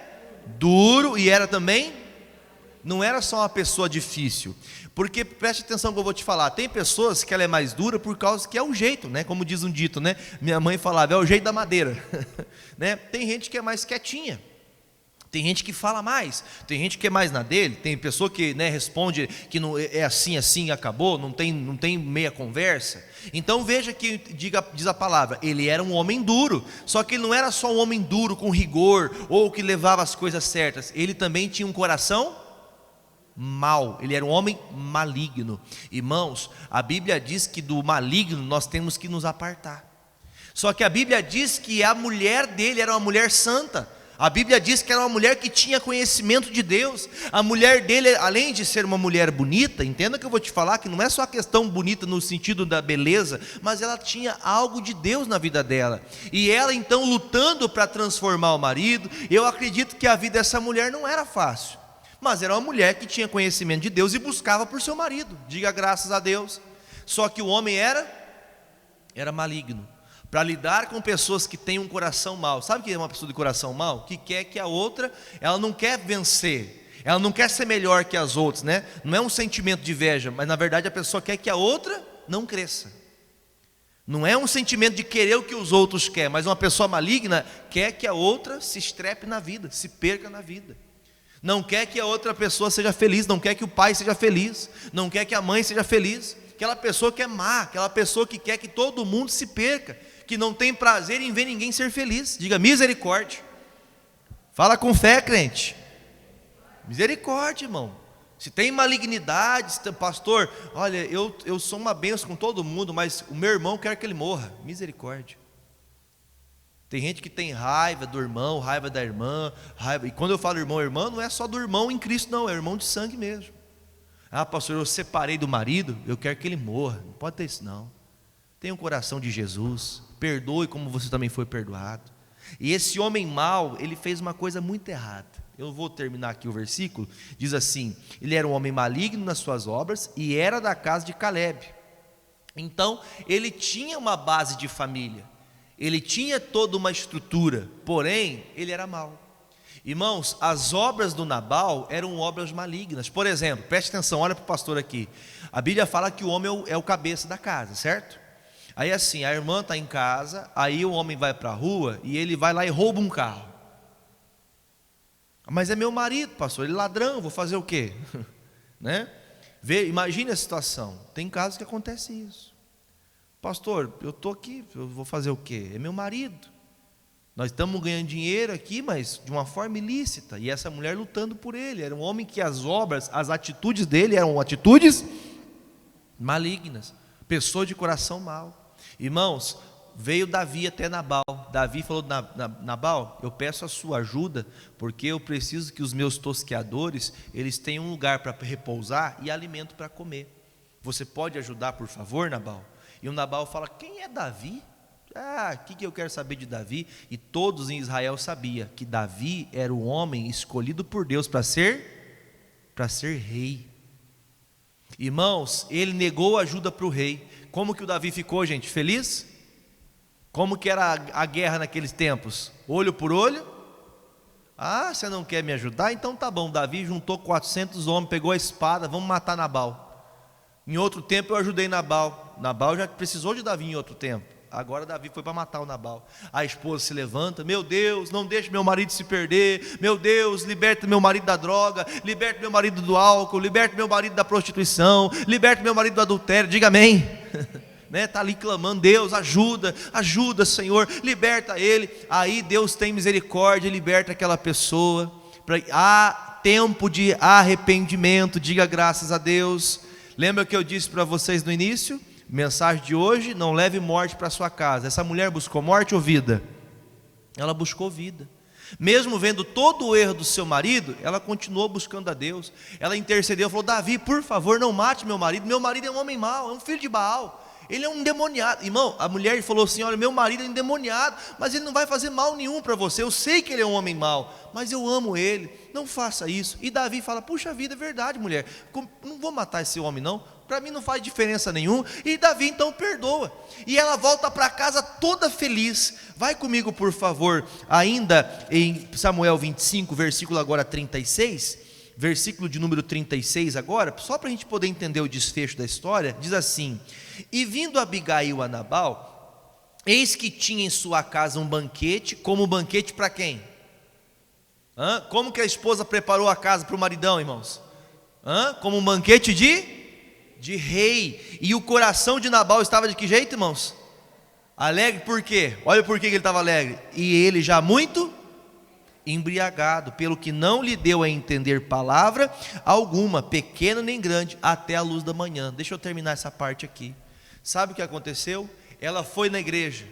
duro e era também, não era só uma pessoa difícil, porque preste atenção que eu vou te falar, tem pessoas que ela é mais dura por causa que é o jeito, né? Como diz um dito, né? Minha mãe falava, é o jeito da madeira, né? Tem gente que é mais quietinha, tem gente que fala mais, tem gente que é mais na dele, tem pessoa que, né, responde que não é assim, assim, acabou, não tem meia conversa. Então veja que diz a palavra, ele era um homem duro, só que ele não era só um homem duro com rigor, ou que levava as coisas certas, ele também tinha um coração mal, ele era um homem maligno. Irmãos, a Bíblia diz que do maligno nós temos que nos apartar. Só que a Bíblia diz que a mulher dele era uma mulher santa. A Bíblia diz que era uma mulher que tinha conhecimento de Deus. A mulher dele, além de ser uma mulher bonita, entenda que eu vou te falar que não é só a questão bonita no sentido da beleza, mas ela tinha algo de Deus na vida dela. E ela então lutando para transformar o marido, eu acredito que a vida dessa mulher não era fácil. Mas era uma mulher que tinha conhecimento de Deus e buscava por seu marido, diga graças a Deus. Só que o homem era maligno, para lidar com pessoas que têm um coração mau. Sabe o que é uma pessoa de coração mau? Que quer que a outra, ela não quer vencer, ela não quer ser melhor que as outras, né? Não é um sentimento de inveja, mas na verdade a pessoa quer que a outra não cresça. Não é um sentimento de querer o que os outros querem, mas uma pessoa maligna quer que a outra se estrepe na vida, se perca na vida. Não quer que a outra pessoa seja feliz, não quer que o pai seja feliz, não quer que a mãe seja feliz. Aquela pessoa que é má, aquela pessoa que quer que todo mundo se perca, que não tem prazer em ver ninguém ser feliz. Diga misericórdia. Fala com fé, crente. Misericórdia, irmão. Se tem malignidade, se tem, pastor, olha, eu sou uma bênção com todo mundo, mas o meu irmão quer que ele morra. Misericórdia. Tem gente que tem raiva do irmão, raiva da irmã, raiva. E quando eu falo irmão, irmã, não é só do irmão em Cristo, não, é irmão de sangue mesmo. Ah, pastor, eu separei do marido, eu quero que ele morra. Não pode ter isso, não. Tenha um coração de Jesus, perdoe como você também foi perdoado. E esse homem mau, ele fez uma coisa muito errada. Eu vou terminar aqui o versículo. Diz assim: ele era um homem maligno nas suas obras e era da casa de Calebe. Então ele tinha uma base de família, ele tinha toda uma estrutura, porém ele era mau. Irmãos, as obras do Nabal eram obras malignas. Por exemplo, preste atenção, olha para o pastor aqui. A Bíblia fala que o homem é o cabeça da casa, certo? Aí assim, a irmã está em casa, aí o homem vai para a rua e ele vai lá e rouba um carro. Mas é meu marido, pastor, ele é ladrão, vou fazer o quê? Né? Imagine a situação, tem casos que acontece isso. Pastor, eu estou aqui, eu vou fazer o quê? É meu marido. Nós estamos ganhando dinheiro aqui, mas de uma forma ilícita. E essa mulher lutando por ele. Era um homem que as obras, as atitudes dele eram atitudes malignas. Pessoa de coração mau. Irmãos, veio Davi até Nabal. Davi falou: Nabal, eu peço a sua ajuda, porque eu preciso que os meus tosqueadores, eles tenham um lugar para repousar e alimento para comer. Você pode ajudar, por favor, Nabal? E o Nabal fala: quem é Davi? Ah, o que eu quero saber de Davi? E todos em Israel sabiam que Davi era o homem escolhido por Deus para ser rei. Irmãos, ele negou ajuda para o rei. Como que o Davi ficou, gente? Feliz? Como que era a guerra naqueles tempos? Olho por olho? Ah, você não quer me ajudar? Então tá bom. Davi juntou 400 homens, pegou a espada, vamos matar Nabal. Em outro tempo eu ajudei Nabal. Nabal já precisou de Davi em outro tempo. Agora Davi foi para matar o Nabal. A esposa se levanta: meu Deus, não deixe meu marido se perder. Meu Deus, liberta meu marido da droga, liberta meu marido do álcool, liberta meu marido da prostituição, liberta meu marido do adultério. Diga amém. Está ali clamando: Deus, ajuda, ajuda, Senhor, liberta ele. Aí Deus tem misericórdia e liberta aquela pessoa. Há tempo de arrependimento. Diga graças a Deus. Lembra que eu disse para vocês no início? Mensagem de hoje: não leve morte para sua casa. Essa mulher buscou morte ou vida? Ela buscou vida. Mesmo vendo todo o erro do seu marido, ela continuou buscando a Deus. Ela intercedeu, falou: Davi, por favor, não mate meu marido é um homem mau, é um filho de Baal, ele é um endemoniado. Irmão, a mulher falou assim: olha, meu marido é endemoniado, mas ele não vai fazer mal nenhum para você. Eu sei que ele é um homem mau, mas eu amo ele, não faça isso. E Davi fala: puxa vida, é verdade, mulher, não vou matar esse homem não, para mim não faz diferença nenhuma. E Davi então perdoa, e ela volta para casa toda feliz. Vai comigo, por favor, ainda em Samuel 25, versículo agora 36, versículo de número 36 agora, só para a gente poder entender o desfecho da história. Diz assim: e vindo Abigail a Nabal, eis que tinha em sua casa um banquete. Como um banquete para quem? Como que a esposa preparou a casa para o maridão, irmãos? Como um banquete de rei. E o coração de Nabal estava de que jeito, irmãos? Alegre. Por quê? Olha por que ele estava alegre. E ele já muito embriagado, pelo que não lhe deu a entender palavra alguma, pequena nem grande, até a luz da manhã. Deixa eu terminar essa parte aqui. Sabe o que aconteceu? Ela foi na igreja,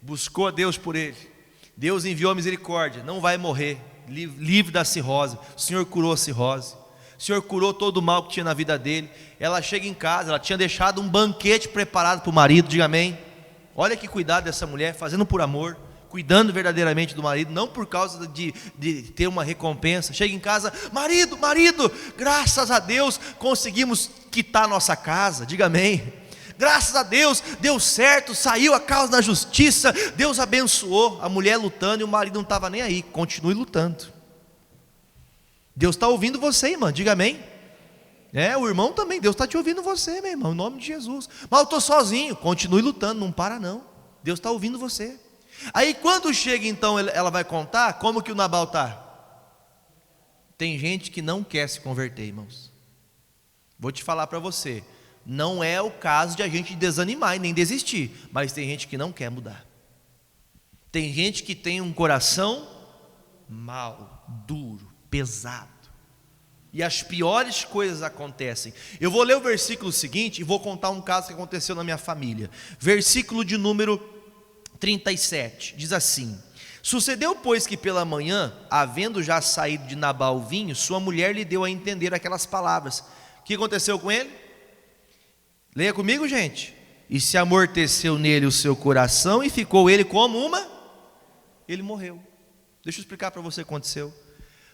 buscou a Deus por ele. Deus enviou a misericórdia: não vai morrer, livre da cirrose. O Senhor curou a cirrose, o Senhor curou todo o mal que tinha na vida dele. Ela chega em casa, ela tinha deixado um banquete preparado para o marido. Diga amém. Olha que cuidado dessa mulher, fazendo por amor, cuidando verdadeiramente do marido, não por causa de ter uma recompensa. Chega em casa: marido, graças a Deus conseguimos quitar a nossa casa. Diga amém. Graças a Deus, deu certo, saiu a causa da justiça, Deus abençoou. A mulher lutando e o marido não estava nem aí. Continue lutando. Deus está ouvindo você, irmã, diga amém. O irmão também, Deus está te ouvindo você, meu irmão, em nome de Jesus. Mas eu estou sozinho, continue lutando, não para não. Deus está ouvindo você. Aí quando chega então, ela vai contar como que o Nabal está. Tem gente que não quer se converter, irmãos. Vou te falar para você, não é o caso de a gente desanimar e nem desistir, mas tem gente que não quer mudar. Tem gente que tem um coração mau, duro, pesado. E as piores coisas acontecem. Eu vou ler o versículo seguinte e vou contar um caso que aconteceu na minha família. Versículo de número 37, diz assim: sucedeu, pois, que pela manhã, havendo já saído de Nabal o vinho, sua mulher lhe deu a entender aquelas palavras. O que aconteceu com ele? Leia comigo, gente. E se amorteceu nele o seu coração, e ficou ele como ele morreu. Deixa eu explicar para você o que aconteceu.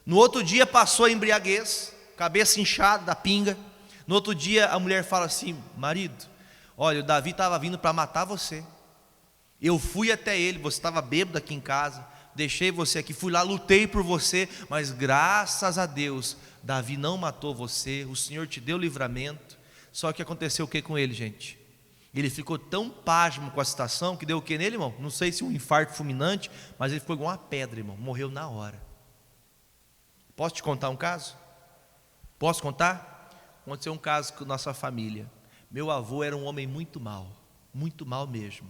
No outro dia passou a embriaguez, cabeça inchada da pinga. No outro dia a mulher fala assim: marido, olha, o Davi estava vindo para matar você. Eu fui até ele, você estava bêbado aqui em casa, deixei você aqui, fui lá, lutei por você, mas graças a Deus, Davi não matou você, o Senhor te deu livramento. Só que aconteceu o que com ele, gente? Ele ficou tão pasmo com a situação, que deu o que nele, irmão? Não sei se um infarto fulminante, mas ele ficou igual uma pedra, irmão, morreu na hora. Posso te contar um caso? Posso contar? Aconteceu um caso com nossa família. Meu avô era um homem muito mal mesmo.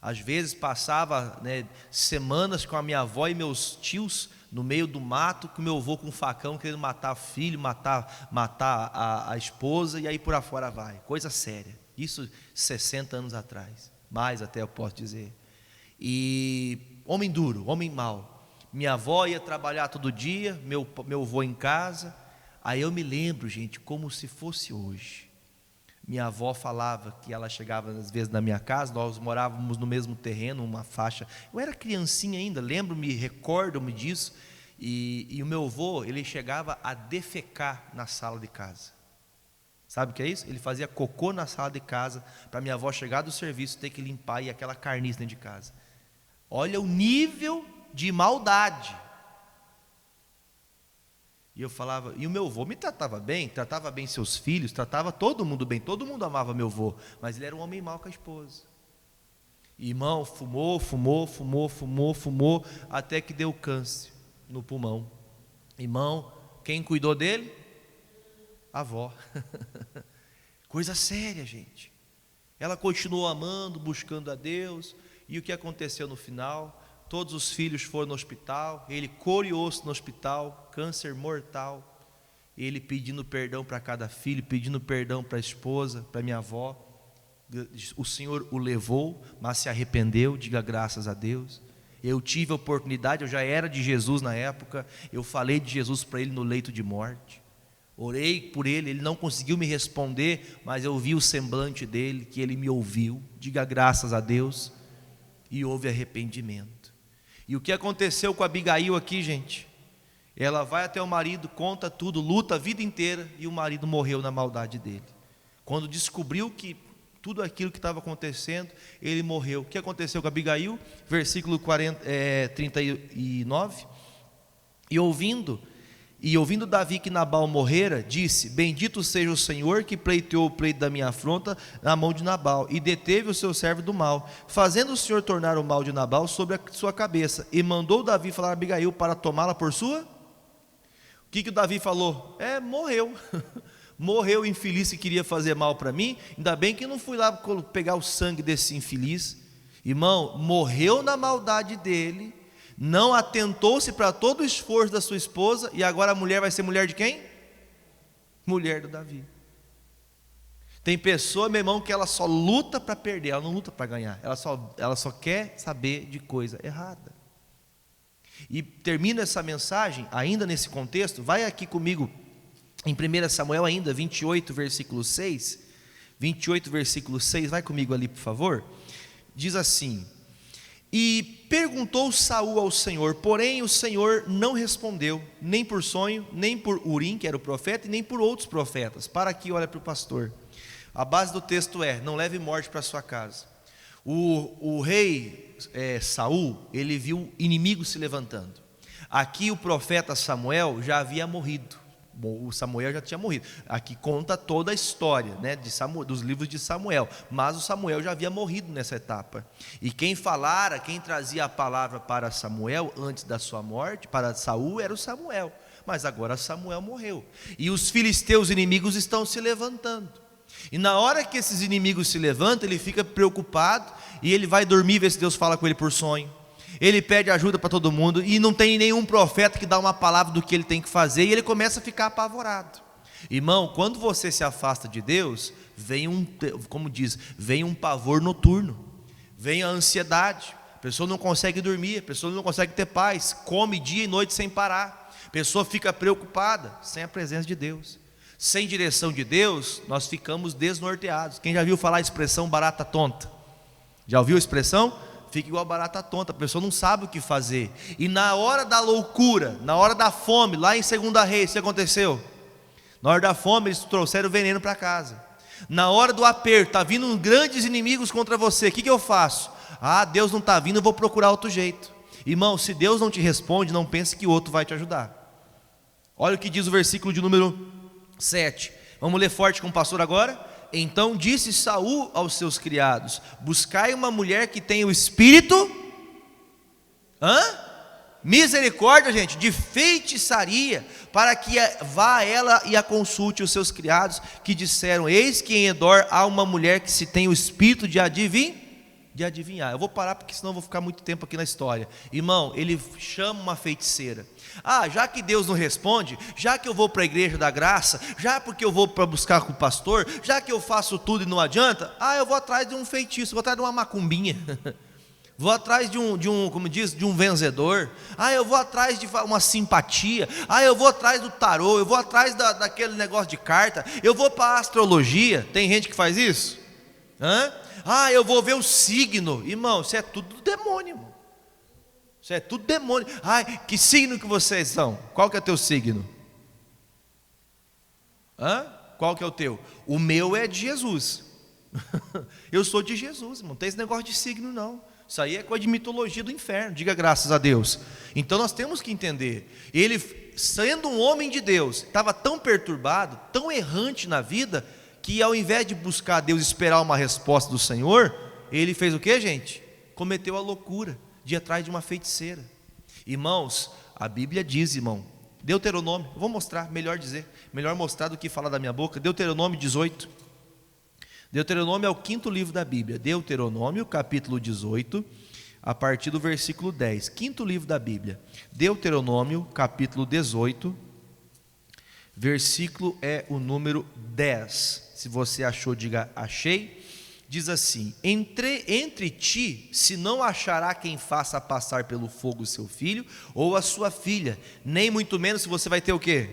Às vezes passava semanas com a minha avó e meus tios no meio do mato, com meu avô com um facão querendo matar filho, matar a esposa, e aí por afora vai. Coisa séria. Isso 60 anos atrás, mais até eu posso dizer. E homem duro, homem mau. Minha avó ia trabalhar todo dia, meu avô em casa. Aí eu me lembro, gente, como se fosse hoje. Minha avó falava que ela chegava às vezes na minha casa, nós morávamos no mesmo terreno, uma faixa. Eu era criancinha ainda, lembro-me, recordo-me disso. E o meu avô, ele chegava a defecar na sala de casa. Sabe o que é isso? Ele fazia cocô na sala de casa, para minha avó chegar do serviço, ter que limpar e aquela carniça dentro de casa. Olha o nível de maldade. E eu falava, e o meu avô me tratava bem seus filhos, tratava todo mundo bem, todo mundo amava meu avô, mas ele era um homem mau com a esposa. E, irmão, fumou, até que deu câncer no pulmão. Irmão, quem cuidou dele? A avó. Coisa séria, gente. Ela continuou amando, buscando a Deus, e o que aconteceu no final? Todos os filhos foram no hospital, ele coriou-se no hospital, câncer mortal, ele pedindo perdão para cada filho, pedindo perdão para a esposa, para minha avó. O Senhor o levou, mas se arrependeu, diga graças a Deus. Eu tive a oportunidade, eu já era de Jesus na época, eu falei de Jesus para ele no leito de morte, orei por ele, ele não conseguiu me responder, mas eu vi o semblante dele, que ele me ouviu, diga graças a Deus, e houve arrependimento. E o que aconteceu com a Abigail aqui, gente? Ela vai até o marido, conta tudo, luta a vida inteira, e o marido morreu na maldade dele. Quando descobriu que tudo aquilo que estava acontecendo, ele morreu. O que aconteceu com a Abigail? Versículo 39. E ouvindo Davi que Nabal morrera, disse: bendito seja o Senhor que pleiteou o pleito da minha afronta na mão de Nabal, e deteve o seu servo do mal, fazendo o Senhor tornar o mal de Nabal sobre a sua cabeça. E mandou Davi falar a Abigail para tomá-la por sua. O que o Davi falou? Morreu. Morreu o infeliz que queria fazer mal para mim. Ainda bem que não fui lá pegar o sangue desse infeliz. Irmão, morreu na maldade dele, não atentou-se para todo o esforço da sua esposa, e agora a mulher vai ser mulher de quem? Mulher do Davi. Tem pessoa, meu irmão, que ela só luta para perder, ela não luta para ganhar, ela só quer saber de coisa errada. E termina essa mensagem, ainda nesse contexto, vai aqui comigo, em 1 Samuel ainda, 28 versículo 6, 28 versículo 6, vai comigo ali por favor, diz assim: e perguntou Saul ao Senhor, porém o Senhor não respondeu, nem por sonho, nem por Urim, que era o profeta, e nem por outros profetas. Para aqui, olha para o pastor. A base do texto é: não leve morte para sua casa. O rei Saul, ele viu inimigos se levantando. Aqui o profeta Samuel já havia morrido. O Samuel já tinha morrido. Aqui conta toda a história, né, dos livros de Samuel. Mas o Samuel já havia morrido nessa etapa. E quem trazia a palavra para Samuel antes da sua morte, para Saul, era o Samuel. Mas agora Samuel morreu. E os filisteus inimigos estão se levantando. E na hora que esses inimigos se levantam, ele fica preocupado. E ele vai dormir, ver se Deus fala com ele por sonho. Ele pede ajuda para todo mundo, e não tem nenhum profeta que dá uma palavra do que ele tem que fazer, e ele começa a ficar apavorado. Irmão, quando você se afasta de Deus, vem um pavor noturno, vem a ansiedade, a pessoa não consegue dormir, a pessoa não consegue ter paz, come dia e noite sem parar, a pessoa fica preocupada, sem a presença de Deus, sem direção de Deus, nós ficamos desnorteados. Quem já viu falar a expressão barata tonta? Já ouviu a expressão? Fica igual barata tonta, a pessoa não sabe o que fazer. E na hora da loucura, na hora da fome, lá em 2 Reis, o que aconteceu? Na hora da fome, eles trouxeram veneno para casa. Na hora do aperto, está vindo grandes inimigos contra você, o que eu faço? Deus não está vindo, eu vou procurar outro jeito. Irmão, se Deus não te responde, não pense que o outro vai te ajudar. Olha o que diz o versículo de número 7. Vamos ler forte com o pastor agora? Então disse Saul aos seus criados: buscai uma mulher que tenha o espírito misericórdia, gente, de feitiçaria, para que vá ela e a consulte os seus criados, que disseram: eis que em Endor há uma mulher que se tem o espírito de adivinhar. Eu vou parar, porque senão eu vou ficar muito tempo aqui na história. Irmão, ele chama uma feiticeira. Já que Deus não responde, já que eu vou para a igreja da graça, já porque eu vou para buscar com o pastor, já que eu faço tudo e não adianta, eu vou atrás de um feitiço, vou atrás de uma macumbinha, vou atrás de um vencedor, eu vou atrás de uma simpatia, eu vou atrás do tarô, eu vou atrás daquele negócio de carta, eu vou para a astrologia. Tem gente que faz isso? Eu vou ver o signo. Irmão, isso é tudo do demônio, irmão. Isso é tudo demônio. Que signo que vocês são? Qual que é o teu signo? Qual que é o teu? O meu é de Jesus. Eu sou de Jesus, irmão. Não tem esse negócio de signo, não. Isso aí é coisa de mitologia do inferno. Diga graças a Deus. Então nós temos que entender. Ele, sendo um homem de Deus, estava tão perturbado, tão errante na vida, que ao invés de buscar Deus e esperar uma resposta do Senhor, ele fez o que, gente? Cometeu a loucura de ir atrás de uma feiticeira. Irmãos, a Bíblia diz, irmão, Deuteronômio, vou mostrar, melhor mostrar do que falar da minha boca. Deuteronômio 18. Deuteronômio é o 5º livro da Bíblia. Deuteronômio, capítulo 18, a partir do versículo 10. 5º livro da Bíblia. Deuteronômio, capítulo 18, versículo é o número 10. Se você achou, diga achei. Diz assim: entre ti se não achará quem faça passar pelo fogo seu filho ou a sua filha, nem muito menos se você vai ter o quê?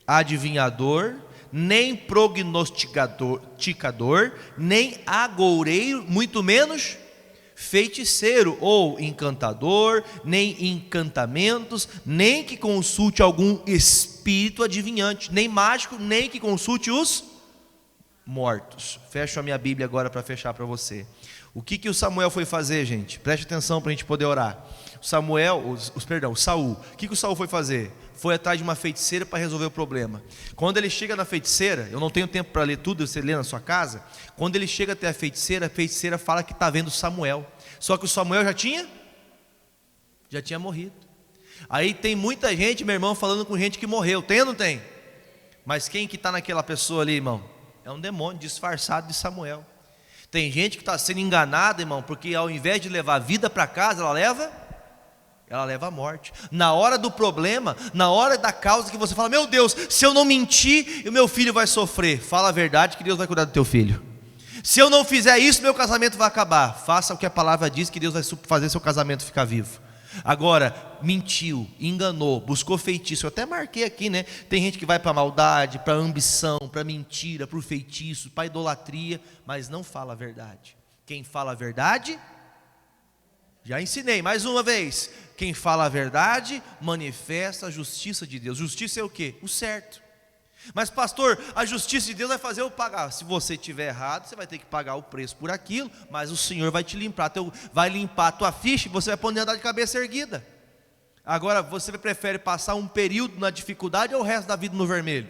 Adivinhador, nem prognosticador, nem agoureiro, muito menos feiticeiro ou encantador, nem encantamentos, nem que consulte algum espírito adivinhante, nem mágico, nem que consulte os mortos. Fecho a minha Bíblia agora para fechar para você. O que o Samuel foi fazer, gente? Preste atenção para a gente poder orar. O Saul. O que o Saul foi fazer? Foi atrás de uma feiticeira para resolver o problema. Quando ele chega na feiticeira, eu não tenho tempo para ler tudo, você lê na sua casa. Quando ele chega até a feiticeira fala que está vendo Samuel. Só que o Samuel já tinha morrido. Aí tem muita gente, meu irmão, falando com gente que morreu. Tem ou não tem? Mas quem que está naquela pessoa ali, irmão? É um demônio disfarçado de Samuel. Tem gente que está sendo enganada, irmão, porque ao invés de levar a vida para casa, ela leva a morte. Na hora do problema, na hora da causa que você fala: meu Deus, se eu não mentir, o meu filho vai sofrer. Fala a verdade que Deus vai cuidar do teu filho. Se eu não fizer isso, meu casamento vai acabar. Faça o que a palavra diz, que Deus vai fazer seu casamento ficar vivo. Agora, mentiu, enganou, buscou feitiço. Eu até marquei aqui, né? Tem gente que vai para maldade, para ambição, para mentira, para o feitiço, para idolatria, mas não fala a verdade. Quem fala a verdade, já ensinei mais uma vez, quem fala a verdade manifesta a justiça de Deus. Justiça é o quê? O certo. Mas pastor, a justiça de Deus vai fazer eu pagar. Se você estiver errado, você vai ter que pagar o preço por aquilo, mas o Senhor vai te limpar, vai limpar a tua ficha e você vai poder andar de cabeça erguida. Agora, você prefere passar um período na dificuldade ou o resto da vida no vermelho?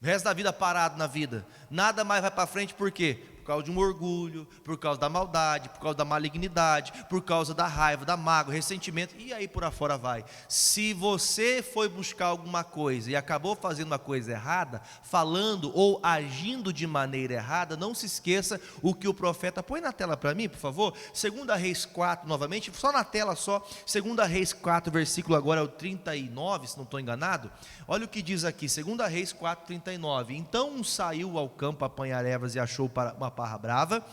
O resto da vida parado na vida. Nada mais vai para frente, por quê? Por causa de um orgulho, por causa da maldade, por causa da malignidade, por causa da raiva, da mágoa, ressentimento, e aí por afora vai. Se você foi buscar alguma coisa e acabou fazendo uma coisa errada, falando ou agindo de maneira errada, não se esqueça o que o profeta, põe na tela para mim, por favor, 2 Reis 4, novamente, só na tela só, 2 Reis 4, versículo agora é o 39, se não estou enganado. Olha o que diz aqui, 2 Reis 4, 39. Então saiu ao campo a apanhar ervas e achou uma parra brava,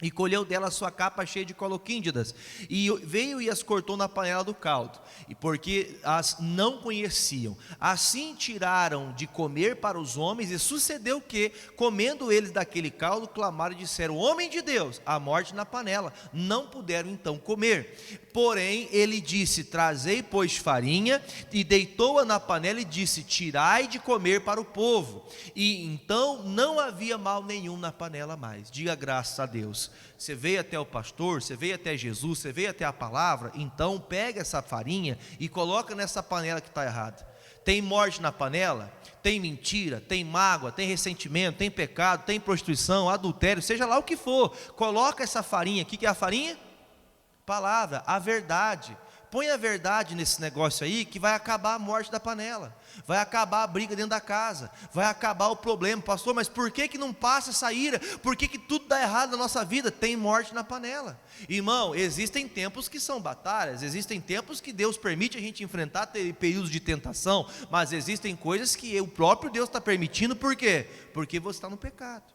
e colheu dela sua capa cheia de coloquíndidas, e veio e as cortou na panela do caldo, e porque as não conheciam, assim tiraram de comer para os homens, e sucedeu que, comendo eles daquele caldo, clamaram e disseram: homem de Deus, a morte na panela. Não puderam então comer. Porém ele disse: trazei pois farinha, e deitou-a na panela e disse: tirai de comer para o povo. E então não havia mal nenhum na panela mais. Diga graças a Deus. Você veio até o pastor, você veio até Jesus, você veio até a palavra, então pega essa farinha e coloca nessa panela que está errada. Tem morte na panela? Tem mentira, tem mágoa, tem ressentimento, tem pecado, tem prostituição, adultério, seja lá o que for. Coloca essa farinha, o que é a farinha? Palavra, a verdade. Põe a verdade nesse negócio aí, que vai acabar a morte da panela, vai acabar a briga dentro da casa, vai acabar o problema. Pastor, mas por que não passa essa ira? Por que tudo dá errado na nossa vida? Tem morte na panela. Irmão, existem tempos que são batalhas, existem tempos que Deus permite a gente enfrentar períodos de tentação, mas existem coisas que o próprio Deus está permitindo. Por quê? Porque você está no pecado.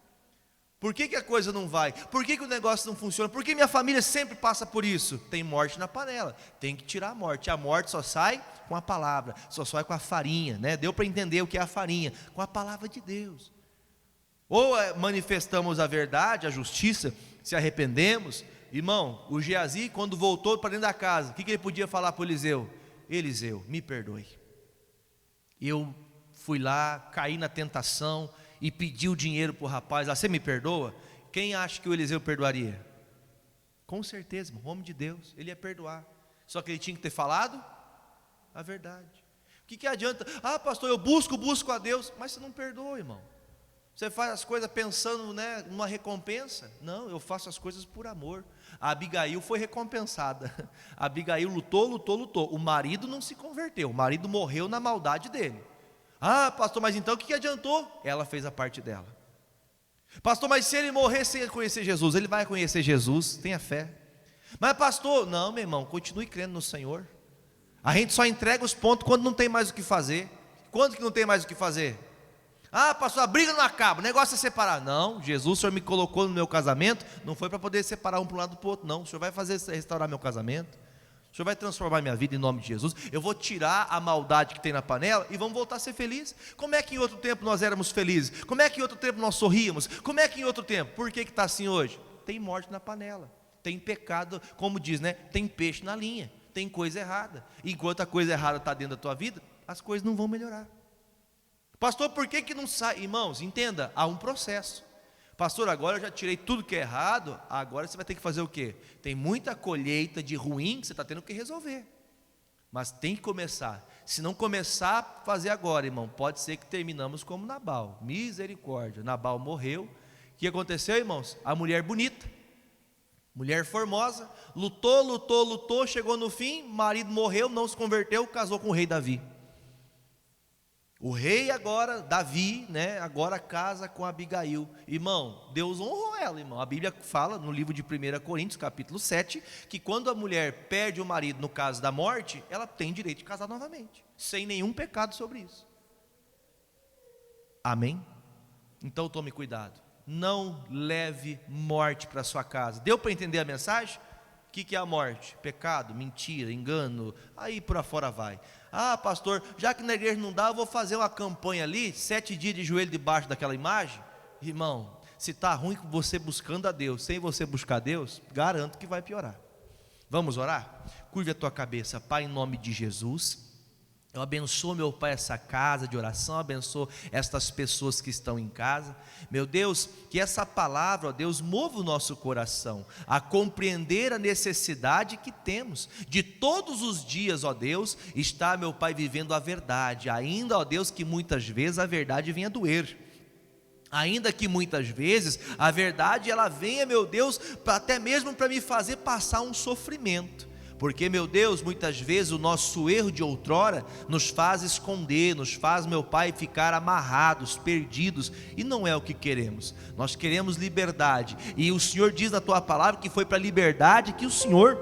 Por que a coisa não vai? Por que o negócio não funciona? Por que minha família sempre passa por isso? Tem morte na panela, tem que tirar a morte. A morte só sai com a palavra, só sai com a farinha, né? Deu para entender o que é a farinha? Com a palavra de Deus. Ou manifestamos a verdade, a justiça, se arrependemos. Irmão, o Geazi, quando voltou para dentro da casa, o que ele podia falar para o Eliseu? Eliseu, me perdoe, eu fui lá, caí na tentação e pediu dinheiro para o rapaz, você me perdoa? Quem acha que o Eliseu perdoaria? Com certeza, o homem de Deus, ele ia perdoar, só que ele tinha que ter falado a verdade. O que adianta? Pastor, eu busco a Deus, mas você não perdoa, irmão. Você faz as coisas pensando, né, numa recompensa? Não, eu faço as coisas por amor. A Abigail foi recompensada. A Abigail lutou. O marido não se converteu, o marido morreu na maldade dele. Pastor, mas então o que adiantou? Ela fez a parte dela. Pastor, mas se ele morrer sem conhecer Jesus, ele vai conhecer Jesus, tenha fé. Mas pastor, não, meu irmão, continue crendo no Senhor. A gente só entrega os pontos quando não tem mais o que fazer. Quando que não tem mais o que fazer? Pastor, a briga não acaba, o negócio é separar. Não, Jesus, o Senhor me colocou no meu casamento, não foi para poder separar um para um lado para o outro, não. O Senhor vai restaurar meu casamento, o Senhor vai transformar minha vida em nome de Jesus. Eu vou tirar a maldade que tem na panela e vamos voltar a ser felizes. Como é que em outro tempo nós éramos felizes? Como é que em outro tempo nós sorríamos? Como é que em outro tempo? Por que está assim hoje? Tem morte na panela, tem pecado, como diz, né? Tem peixe na linha, tem coisa errada. Enquanto a coisa errada está dentro da tua vida, as coisas não vão melhorar. Pastor, por que não sai? Irmãos, entenda, há um processo. Pastor, agora eu já tirei tudo que é errado, agora você vai ter que fazer o quê? Tem muita colheita de ruim que você está tendo que resolver, mas tem que começar. Se não começar a fazer agora, irmão, pode ser que terminamos como Nabal. Misericórdia, Nabal morreu. O que aconteceu, irmãos? A mulher bonita, mulher formosa, lutou, chegou no fim, marido morreu, não se converteu, casou com o rei Davi. O rei agora, Davi, né, agora casa com Abigail. Irmão, Deus honrou ela, irmão. A Bíblia fala no livro de 1 Coríntios, capítulo 7, que quando a mulher perde o marido no caso da morte, ela tem direito de casar novamente, sem nenhum pecado sobre isso. Amém? Então tome cuidado, não leve morte para sua casa. Deu para entender a mensagem? O que é a morte? Pecado, mentira, engano, aí por afora vai. Pastor, já que na igreja não dá, eu vou fazer uma campanha ali, 7 dias de joelho debaixo daquela imagem. Irmão, se está ruim com você buscando a Deus, sem você buscar Deus, garanto que vai piorar. Vamos orar? Curve a tua cabeça. Pai, em nome de Jesus, Eu abençoo, meu Pai, essa casa de oração, abençoo estas pessoas que estão em casa. Meu Deus, que essa palavra, ó Deus, mova o nosso coração a compreender a necessidade que temos de todos os dias, ó Deus, estar, meu Pai, vivendo a verdade, ainda, ó Deus, que muitas vezes a verdade venha doer. Ainda que muitas vezes a verdade ela venha, meu Deus, até mesmo para me fazer passar um sofrimento. Porque, meu Deus, muitas vezes o nosso erro de outrora nos faz esconder, nos faz, meu Pai, ficar amarrados, perdidos, e não é o que queremos. Nós queremos liberdade, e o Senhor diz na Tua palavra que foi para a liberdade que o Senhor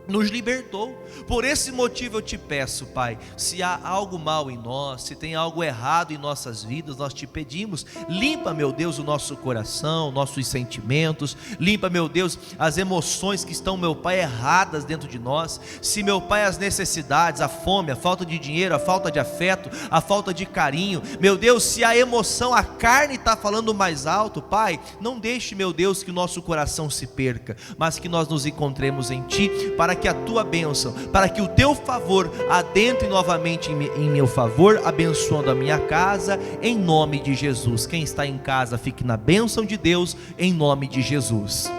nos libertou. Por esse motivo eu te peço, Pai, se há algo mal em nós, se tem algo errado em nossas vidas, nós te pedimos, limpa, meu Deus, o nosso coração, nossos sentimentos, limpa, meu Deus, as emoções que estão, meu Pai, erradas dentro de nós. Se, meu Pai, as necessidades, a fome, a falta de dinheiro, a falta de afeto, a falta de carinho, meu Deus, se a emoção, a carne está falando mais alto, Pai, não deixe, meu Deus, que o nosso coração se perca, mas que nós nos encontremos em Ti, para que a Tua bênção, para que o Teu favor adentre novamente em meu favor, abençoando a minha casa, em nome de Jesus. Quem está em casa, fique na bênção de Deus, em nome de Jesus.